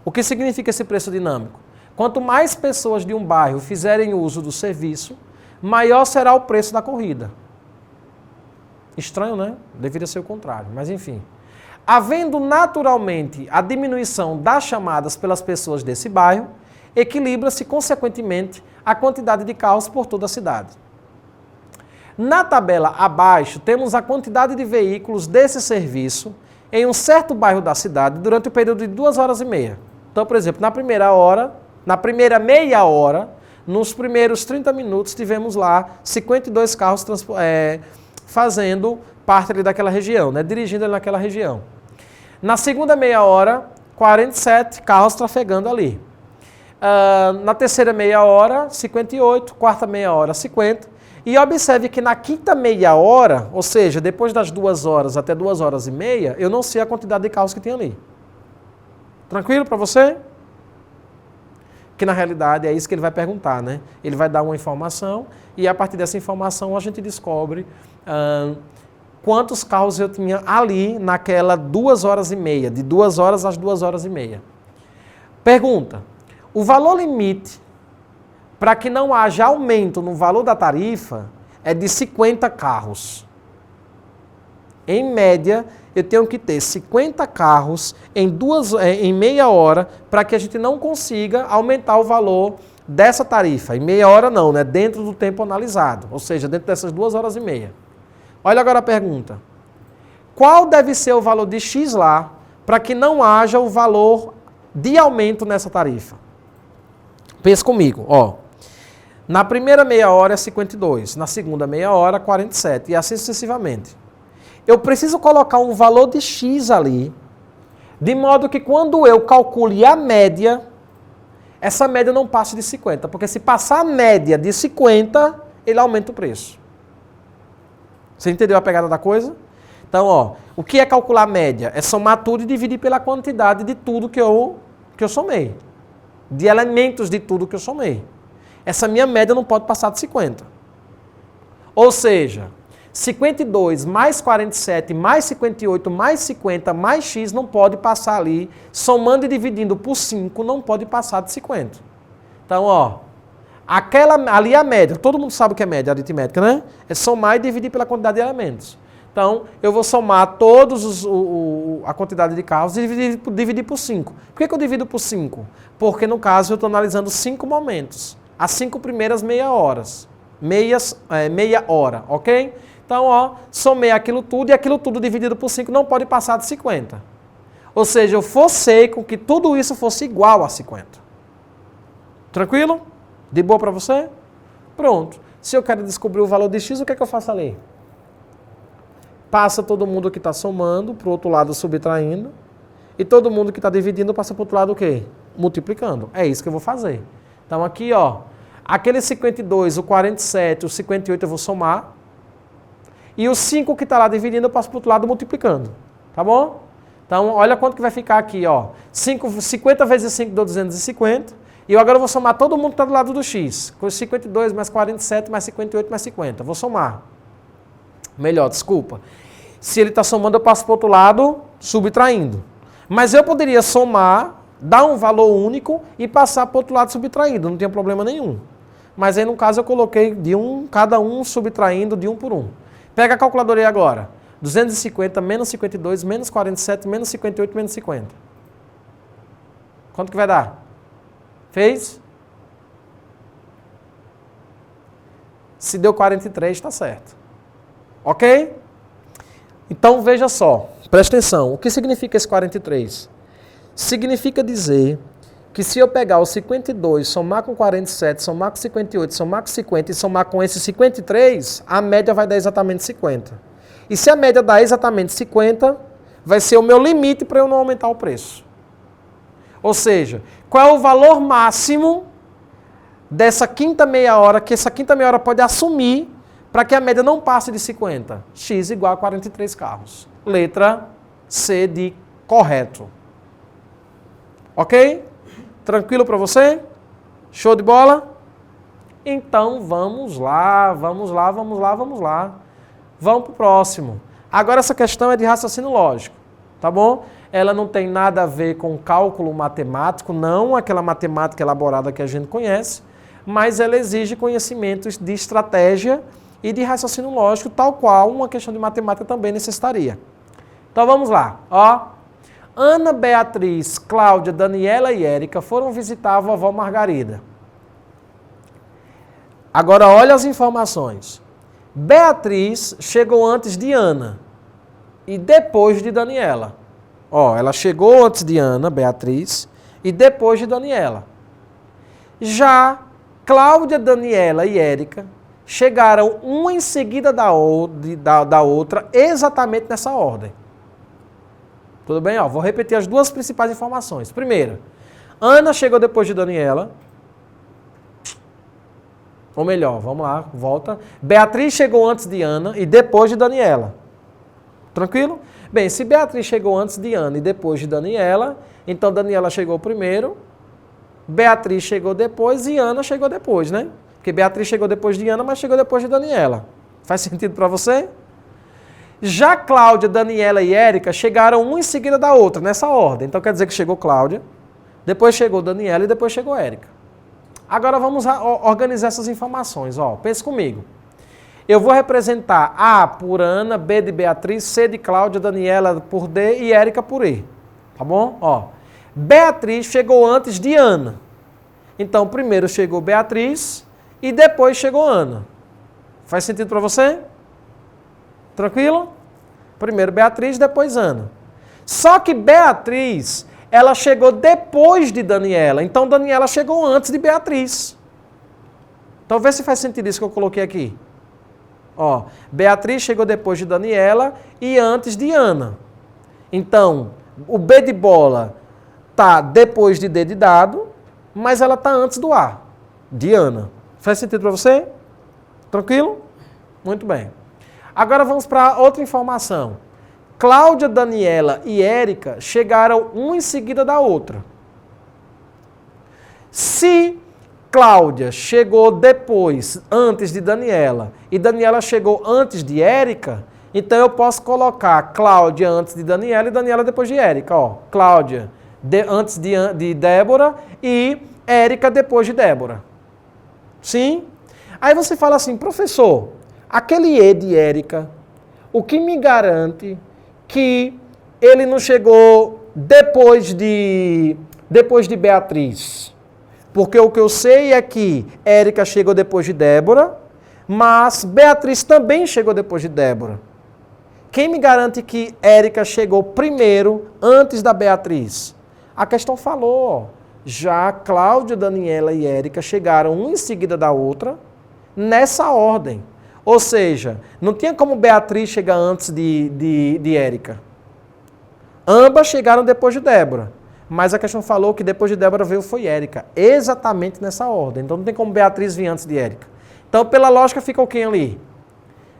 [SPEAKER 2] O que significa esse preço dinâmico? Quanto mais pessoas de um bairro fizerem uso do serviço, maior será o preço da corrida. Estranho, né? Deveria ser o contrário, mas enfim. Havendo naturalmente a diminuição das chamadas pelas pessoas desse bairro, equilibra-se consequentemente a quantidade de carros por toda a cidade. Na tabela abaixo temos a quantidade de veículos desse serviço em um certo bairro da cidade durante o período de 2 horas e meia. Então, por exemplo, na primeira meia hora, nos primeiros 30 minutos tivemos lá 52 carros fazendo parte ali daquela região, né, dirigindo ali naquela região. Na segunda meia hora, 47 carros trafegando ali. Na terceira meia hora, 58, quarta meia hora, 50. E observe que na quinta meia hora, ou seja, depois das 2 horas até 2 horas e meia, eu não sei a quantidade de carros que tem ali. Tranquilo para você? Que na realidade é isso que ele vai perguntar, né? Ele vai dar uma informação e a partir dessa informação a gente descobre quantos carros eu tinha ali naquela 2 horas e meia, de 2 horas às 2 horas e meia. Pergunta: o valor limite para que não haja aumento no valor da tarifa é de 50 carros. Em média, eu tenho que ter 50 carros em meia hora para que a gente não consiga aumentar o valor dessa tarifa. Em meia hora não, né? Dentro do tempo analisado, ou seja, dentro dessas 2 horas e meia. Olha agora a pergunta. Qual deve ser o valor de X lá para que não haja o valor de aumento nessa tarifa? Pensa comigo, ó. Na primeira meia hora é 52, na segunda meia hora 47 e assim sucessivamente. Eu preciso colocar um valor de X ali, de modo que quando eu calcule a média, essa média não passe de 50, porque se passar a média de 50, ele aumenta o preço. Você entendeu a pegada da coisa? Então, ó, o que é calcular a média? É somar tudo e dividir pela quantidade de tudo que eu somei. De elementos de tudo que eu somei. Essa minha média não pode passar de 50. Ou seja, 52 mais 47 mais 58 mais 50 mais X não pode passar ali, somando e dividindo por 5, não pode passar de 50. Então, ó, ali é a média, todo mundo sabe o que é média aritmética, né? É somar e dividir pela quantidade de elementos. Então, eu vou somar a quantidade de carros e dividir por 5. Por que eu divido por 5? Porque, no caso, eu estou analisando 5 momentos. As 5 primeiras meia horas. Meia hora, ok? Então, ó, somei aquilo tudo e aquilo tudo dividido por 5 não pode passar de 50. Ou seja, eu forcei com que tudo isso fosse igual a 50. Tranquilo? De boa para você? Pronto. Se eu quero descobrir o valor de X, o que é que eu faço ali? Passa todo mundo que está somando, para o outro lado subtraindo, e todo mundo que está dividindo passa para o outro lado o quê? Multiplicando. É isso que eu vou fazer. Então aqui, ó, aquele 52, o 47, o 58 eu vou somar, e o 5 que está lá dividindo eu passo para o outro lado multiplicando. Tá bom? Então olha quanto que vai ficar aqui, ó. 50 vezes 5 deu 250, e eu agora vou somar todo mundo que está do lado do X. Com 52 mais 47 mais 58 mais 50. Vou somar. Melhor, desculpa. Se ele está somando, eu passo para o outro lado, subtraindo. Mas eu poderia somar, dar um valor único e passar para o outro lado subtraído, não tem problema nenhum. Mas aí, no caso, eu coloquei cada um subtraindo de 1 por 1. Pega a calculadora aí agora. 250 menos 52 menos 47 menos 58 menos 50. Quanto que vai dar? Fez? Se deu 43, está certo. Ok? Então veja só, presta atenção. O que significa esse 43? Significa dizer que se eu pegar o 52, somar com 47, somar com 58, somar com 50 e somar com esse 53, a média vai dar exatamente 50. E se a média dá exatamente 50, vai ser o meu limite para eu não aumentar o preço. Ou seja, qual é o valor máximo dessa quinta meia hora, que essa quinta meia hora pode assumir para que a média não passe de 50? X igual a 43 carros. Letra C de correto. Ok? Tranquilo para você? Show de bola? Então vamos lá. Vamos para o próximo. Agora essa questão é de raciocínio lógico, tá bom? Ela não tem nada a ver com cálculo matemático, não aquela matemática elaborada que a gente conhece, mas ela exige conhecimentos de estratégia e de raciocínio lógico, tal qual uma questão de matemática também necessitaria. Então vamos lá, ó. Ana, Beatriz, Cláudia, Daniela e Érica foram visitar a vovó Margarida. Agora olha as informações. Beatriz chegou antes de Ana e depois de Daniela. Ó, ela chegou antes de Ana, Beatriz, e depois de Daniela. Já Cláudia, Daniela e Érica chegaram uma em seguida da outra, exatamente nessa ordem. Tudo bem? Ó, vou repetir as duas principais informações. Primeiro, Ana chegou depois de Daniela. Ou melhor, vamos lá, volta. Beatriz chegou antes de Ana e depois de Daniela. Tranquilo? Bem, se Beatriz chegou antes de Ana e depois de Daniela, então Daniela chegou primeiro, Beatriz chegou depois e Ana chegou depois, né? Porque Beatriz chegou depois de Ana, mas chegou depois de Daniela. Faz sentido para você? Já Cláudia, Daniela e Érica chegaram uma em seguida da outra, nessa ordem. Então quer dizer que chegou Cláudia, depois chegou Daniela e depois chegou Érica. Agora vamos organizar essas informações. Ó, pense comigo. Eu vou representar A por Ana, B de Beatriz, C de Cláudia, Daniela por D e Érica por E. Tá bom? Ó, Beatriz chegou antes de Ana. Então primeiro chegou Beatriz e depois chegou Ana. Faz sentido para você? Tranquilo? Primeiro Beatriz, depois Ana. Só que Beatriz, ela chegou depois de Daniela. Então Daniela chegou antes de Beatriz. Então vê se faz sentido isso que eu coloquei aqui. Ó, Beatriz chegou depois de Daniela e antes de Ana. Então, o B de bola tá depois de D de dado, mas ela tá antes do A, de Ana. Faz sentido para você? Tranquilo? Muito bem. Agora vamos para outra informação. Cláudia, Daniela e Érica chegaram uma em seguida da outra. Se Cláudia chegou depois, antes de Daniela, e Daniela chegou antes de Érica, então eu posso colocar Cláudia antes de Daniela e Daniela depois de Érica. Ó, Cláudia antes de Débora e Érica depois de Débora. Sim? Aí você fala assim, professor, aquele E de Érica, o que me garante que ele não chegou depois de Beatriz? Porque o que eu sei é que Érica chegou depois de Débora, mas Beatriz também chegou depois de Débora. Quem me garante que Érica chegou primeiro, antes da Beatriz? A questão falou, já Cláudia, Daniela e Érica chegaram uma em seguida da outra, nessa ordem. Ou seja, não tinha como Beatriz chegar antes de Érica. Ambas chegaram depois de Débora. Mas a questão falou que depois de Débora veio foi Érica. Exatamente nessa ordem. Então não tem como Beatriz vir antes de Érica. Então, pela lógica, ficou quem ali?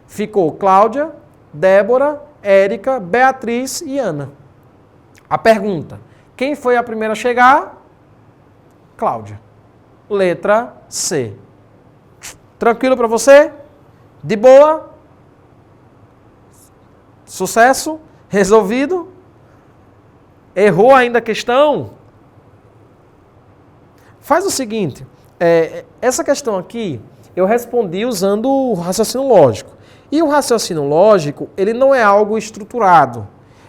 [SPEAKER 2] Ficou Cláudia, Débora, Érica, Beatriz e Ana. A pergunta, quem foi a primeira a chegar? Cláudia. Letra C. Tranquilo para você? De boa? Sucesso? Resolvido? Errou ainda a questão? Faz o seguinte, essa questão aqui eu respondi usando o raciocínio lógico. E o raciocínio lógico, ele não é algo estruturado,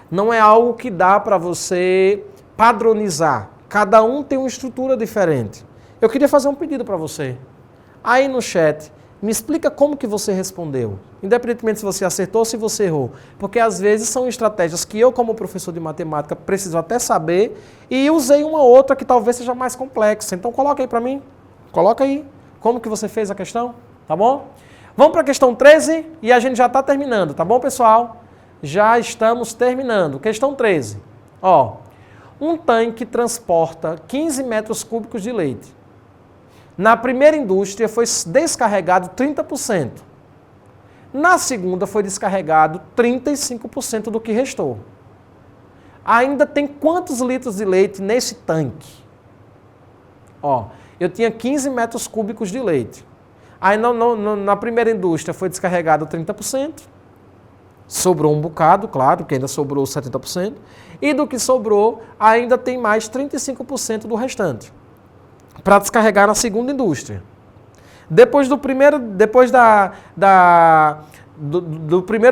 [SPEAKER 2] não é algo que dá para você padronizar. Cada um tem uma estrutura diferente. Eu queria fazer um pedido para você. Aí no chat, Me explica como que você respondeu, independentemente se você acertou ou se você errou. Porque às vezes são estratégias que eu, como professor de matemática, preciso até saber e usei uma outra que talvez seja mais complexa. Então coloca aí para mim, coloca aí como que você fez a questão, tá bom? Vamos para a questão 13 e a gente já está terminando, tá bom, pessoal? Já estamos terminando. Questão 13. Ó, um tanque transporta 15 metros cúbicos de leite. Na primeira indústria foi descarregado 30%. Na segunda foi descarregado 35% do que restou. Ainda tem quantos litros de leite nesse tanque? Ó, eu tinha 15 metros cúbicos de leite. Aí na primeira indústria foi descarregado 30%. Sobrou um bocado, claro, que ainda sobrou 70%. E do que sobrou, ainda tem mais 35% do restante para descarregar na segunda indústria. Depois do primeiro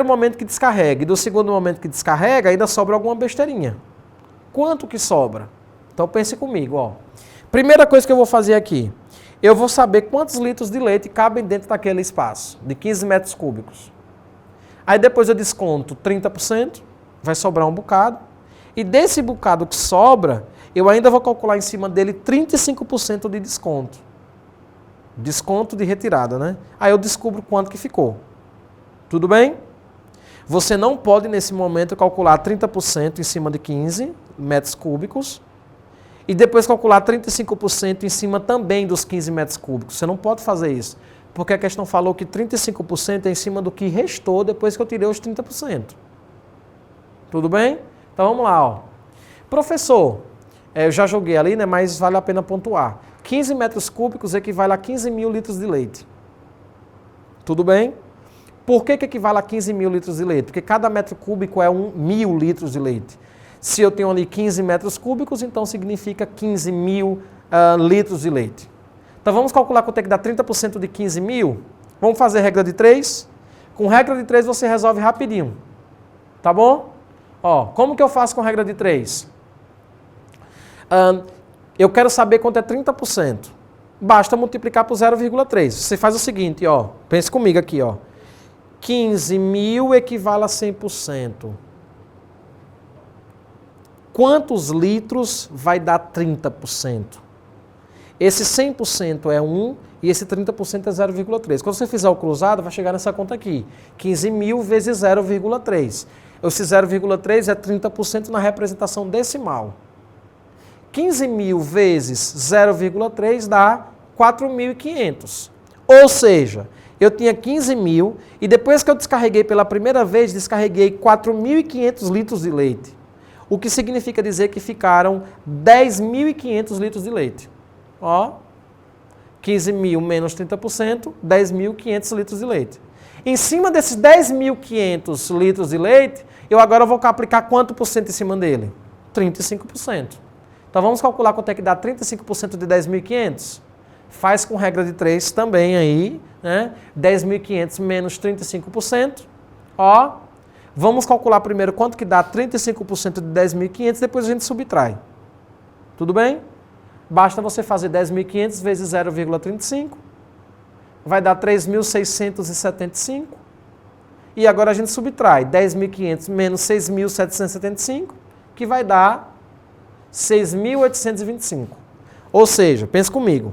[SPEAKER 2] momento que descarrega e do segundo momento que descarrega, ainda sobra alguma besteirinha. Quanto que sobra? Então pense comigo, ó. Primeira coisa que eu vou fazer aqui, eu vou saber quantos litros de leite cabem dentro daquele espaço, de 15 metros cúbicos. Aí depois eu desconto 30%, vai sobrar um bocado. E desse bocado que sobra, eu ainda vou calcular em cima dele 35% de desconto. Desconto de retirada, né? Aí eu descubro quanto que ficou. Tudo bem? Você não pode, nesse momento, calcular 30% em cima de 15 metros cúbicos e depois calcular 35% em cima também dos 15 metros cúbicos. Você não pode fazer isso, porque a questão falou que 35% é em cima do que restou depois que eu tirei os 30%. Tudo bem? Então vamos lá, ó. Professor, eu já joguei ali, né, mas vale a pena pontuar. 15 metros cúbicos equivale a 15 mil litros de leite. Tudo bem? Por que equivale a 15 mil litros de leite? Porque cada metro cúbico é 1.000 litros de leite. Se eu tenho ali 15 metros cúbicos, então significa 15 mil litros de leite. Então vamos calcular quanto é que dá 30% de 15 mil? Vamos fazer regra de 3? Com regra de 3 você resolve rapidinho. Tá bom? Ó, como que eu faço com regra de 3? Eu quero saber quanto é 30%. Basta multiplicar por 0,3. Você faz o seguinte, ó. Pense comigo aqui, ó. 15 mil equivale a 100%. Quantos litros vai dar 30%? Esse 100% é 1 e esse 30% é 0,3. Quando você fizer o cruzado, vai chegar nessa conta aqui. 15 mil vezes 0,3. Esse 0,3 é 30% na representação decimal. 15 mil vezes 0,3 dá 4.500. Ou seja, eu tinha 15 mil e depois que eu descarreguei pela primeira vez, descarreguei 4.500 litros de leite. O que significa dizer que ficaram 10.500 litros de leite. Ó, 15 mil menos 30%, 10.500 litros de leite. Em cima desses 10.500 litros de leite, eu agora vou aplicar quanto por cento em cima dele? 35%. Então vamos calcular quanto é que dá 35% de 10.500? Faz com regra de 3 também aí, né? 10.500 menos 35%. Ó, vamos calcular primeiro quanto que dá 35% de 10.500, depois a gente subtrai. Tudo bem? Basta você fazer 10.500 vezes 0,35. Vai dar 3.675. E agora a gente subtrai 10.500 menos 6.775, que vai dar 6.825. Ou seja, pense comigo.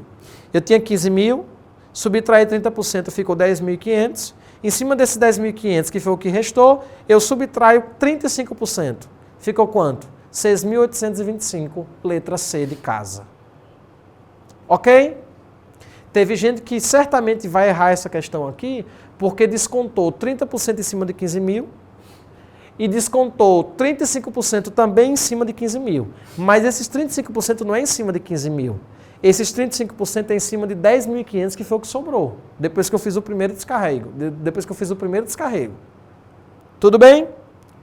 [SPEAKER 2] Eu tinha 15 mil, subtraí 30%, ficou 10.500. Em cima desses 10.500, que foi o que restou, eu subtraio 35%. Ficou quanto? 6.825, letra C de casa. Ok? Teve gente que certamente vai errar essa questão aqui, porque descontou 30% em cima de 15 mil e descontou 35% também em cima de 15 mil. Mas esses 35% não é em cima de 15 mil. Esses 35% é em cima de 10.500, que foi o que sobrou, depois que eu fiz o primeiro descarrego. Tudo bem?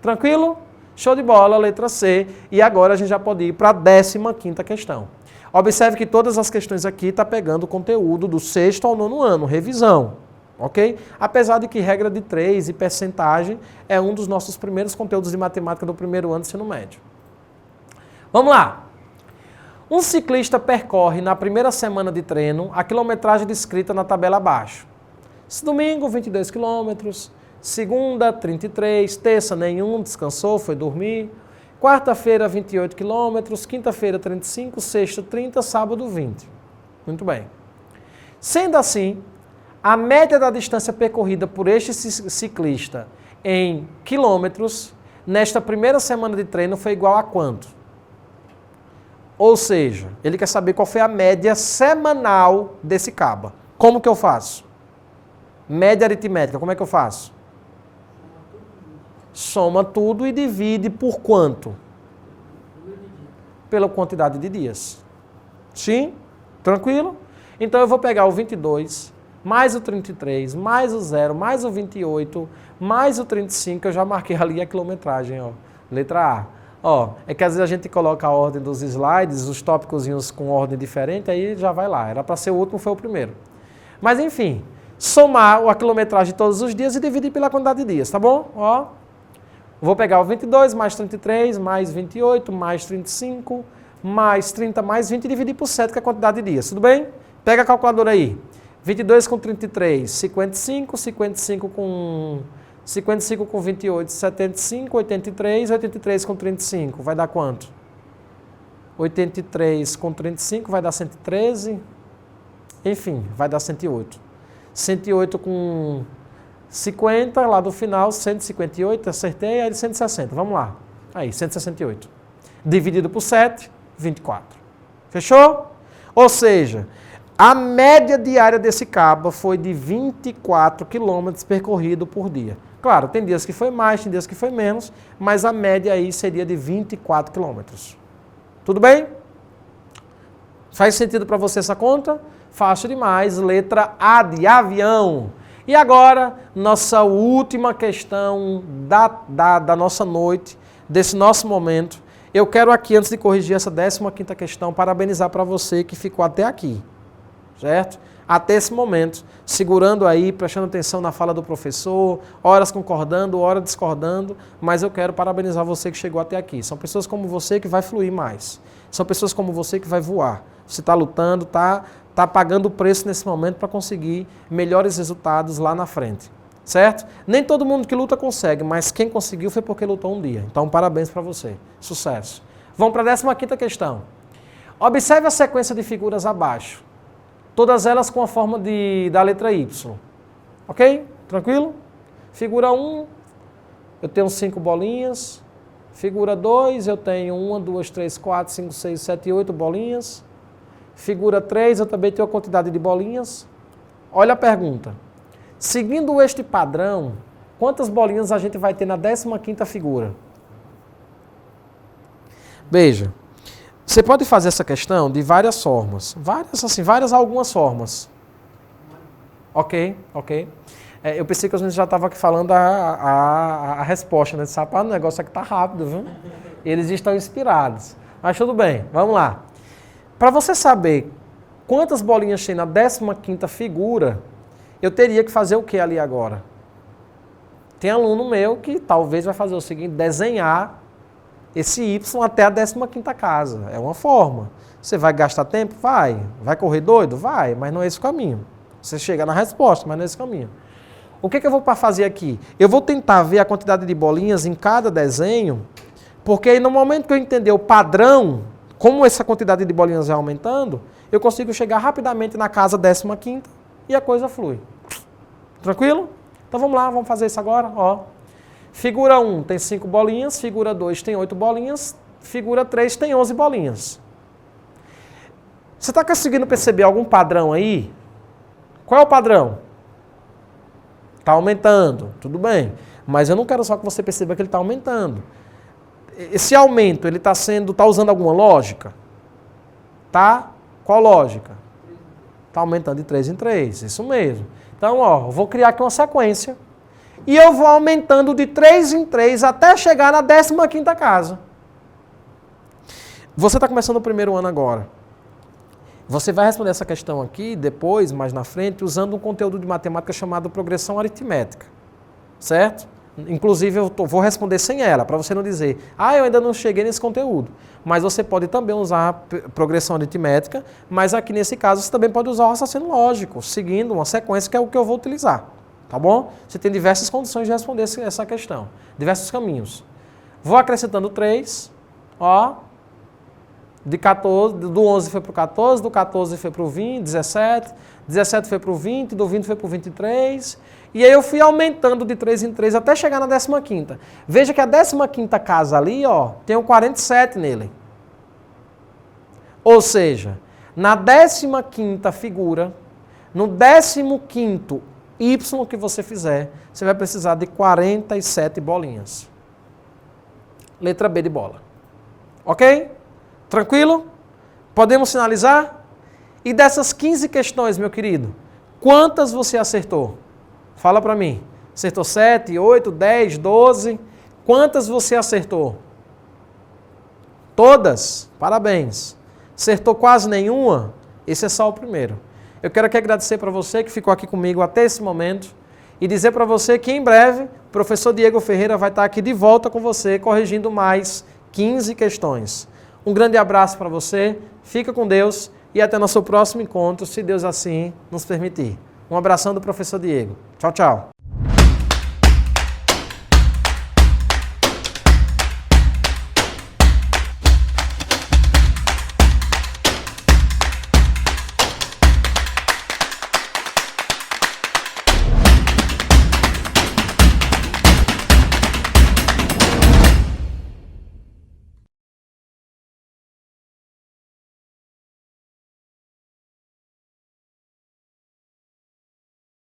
[SPEAKER 2] Tranquilo? Show de bola, letra C. E agora a gente já pode ir para a 15ª questão. Observe que todas as questões aqui estão pegando o conteúdo do 6º ao 9º ano, revisão. Ok? Apesar de que regra de 3 e percentagem é um dos nossos primeiros conteúdos de matemática do primeiro ano do ensino médio. Vamos lá. Um ciclista percorre na primeira semana de treino a quilometragem descrita na tabela abaixo. Domingo, 22 quilômetros. Segunda, 33. Terça, nenhum, descansou, foi dormir. Quarta-feira, 28 quilômetros. Quinta-feira, 35. Sexta, 30. Sábado, 20. Muito bem. Sendo assim, a média da distância percorrida por este ciclista em quilômetros, nesta primeira semana de treino, foi igual a quanto? Ou seja, ele quer saber qual foi a média semanal desse caba. Como que eu faço? Média aritmética, como é que eu faço? Soma tudo e divide por quanto? Pela quantidade de dias. Sim? Tranquilo? Então eu vou pegar o 22, mais o 33, mais o 0, mais o 28, mais o 35, eu já marquei ali a quilometragem, ó. Letra A. Ó, é que às vezes a gente coloca a ordem dos slides, os tópicozinhos com ordem diferente, aí já vai lá. Era para ser o último, foi o primeiro. Mas enfim, somar a quilometragem todos os dias e dividir pela quantidade de dias, tá bom? Ó, vou pegar o 22, mais 33, mais 28, mais 35, mais 30, mais 20 e dividir por 7, que é a quantidade de dias, tudo bem? Pega a calculadora aí. 22 com 33, 55, 55 com 28, 75, 83, 83 com 35, vai dar quanto? 83 com 35 vai dar 113, enfim, vai dar 108. 108 com 50, lá do final, 158, acertei, aí 160, vamos lá. Aí, 168. Dividido por 7, 24. Fechou? Ou seja, a média diária desse cabo foi de 24 quilômetros percorrido por dia. Claro, tem dias que foi mais, tem dias que foi menos, mas a média aí seria de 24 quilômetros. Tudo bem? Faz sentido para você essa conta? Fácil demais, letra A de avião. E agora, nossa última questão da nossa noite, desse nosso momento. Eu quero aqui, antes de corrigir essa 15ª questão, parabenizar para você que ficou até aqui, certo? Até esse momento, segurando aí, prestando atenção na fala do professor, horas concordando, horas discordando, mas eu quero parabenizar você que chegou até aqui. São pessoas como você que vai fluir mais. São pessoas como você que vai voar. Você está lutando, está pagando o preço nesse momento para conseguir melhores resultados lá na frente, certo? Nem todo mundo que luta consegue, mas quem conseguiu foi porque lutou um dia. Então, parabéns para você. Sucesso. Vamos para a 15ª questão. Observe a sequência de figuras abaixo. Todas elas com a forma da letra Y. Ok? Tranquilo? Figura 1, eu tenho 5 bolinhas. Figura 2, eu tenho 1, 2, 3, 4, 5, 6, 7, 8 bolinhas. Figura 3, eu também tenho a quantidade de bolinhas. Olha a pergunta. Seguindo este padrão, quantas bolinhas a gente vai ter na 15ª figura? Veja. Você pode fazer essa questão de várias formas. Algumas formas. Ok. Eu pensei que a gente já estava aqui falando a resposta, né? O negócio aqui está rápido, viu? Eles estão inspirados. Mas tudo bem, vamos lá. Para você saber quantas bolinhas tem na 15ª figura, eu teria que fazer o que ali agora? Tem aluno meu que talvez vai fazer o seguinte, desenhar esse Y até a 15ª casa. É uma forma. Você vai gastar tempo? Vai. Vai correr doido? Vai, mas não é esse o caminho. Você chega na resposta, mas não é esse o caminho. O que eu vou fazer aqui? Eu vou tentar ver a quantidade de bolinhas em cada desenho, porque aí no momento que eu entender o padrão, como essa quantidade de bolinhas vai aumentando, eu consigo chegar rapidamente na casa 15ª e a coisa flui. Tranquilo? Então vamos lá, vamos fazer isso agora. Ó. Figura 1 tem 5 bolinhas, figura 2 tem 8 bolinhas, figura 3 tem 11 bolinhas. Você está conseguindo perceber algum padrão aí? Qual é o padrão? Está aumentando, tudo bem. Mas eu não quero só que você perceba que ele está aumentando. Esse aumento, ele está usando alguma lógica? Tá? Qual lógica? Está aumentando de 3 em 3, isso mesmo. Então, ó, eu vou criar aqui uma sequência. E eu vou aumentando de 3 em 3 até chegar na 15ª casa. Você está começando o primeiro ano agora. Você vai responder essa questão aqui, depois, mais na frente, usando um conteúdo de matemática chamado progressão aritmética. Certo? Inclusive, vou responder sem ela, para você não dizer, eu ainda não cheguei nesse conteúdo. Mas você pode também usar a progressão aritmética, mas aqui nesse caso você também pode usar o raciocínio lógico, seguindo uma sequência que é o que eu vou utilizar. Tá bom? Você tem diversas condições de responder essa questão, diversos caminhos. Vou acrescentando 3, ó, de 14, do 11 foi para o 14, do 14 foi para o 20, 17, 17 foi para o 20, do 20 foi para o 23, e aí eu fui aumentando de 3 em 3 até chegar na 15ª. Veja que a 15ª casa ali, ó, tem um 47 nele. Ou seja, na 15ª figura, no 15º Y que você fizer, você vai precisar de 47 bolinhas. Letra B de bola. Ok? Tranquilo? Podemos finalizar? E dessas 15 questões, meu querido, quantas você acertou? Fala para mim. Acertou 7, 8, 10, 12? Quantas você acertou? Todas? Parabéns. Acertou quase nenhuma? Esse é só o primeiro. Eu quero aqui agradecer para você que ficou aqui comigo até esse momento e dizer para você que em breve o professor Diego Ferreira vai estar aqui de volta com você, corrigindo mais 15 questões. Um grande abraço para você, fica com Deus e até nosso próximo encontro, se Deus assim nos permitir. Um abração do professor Diego. Tchau, tchau.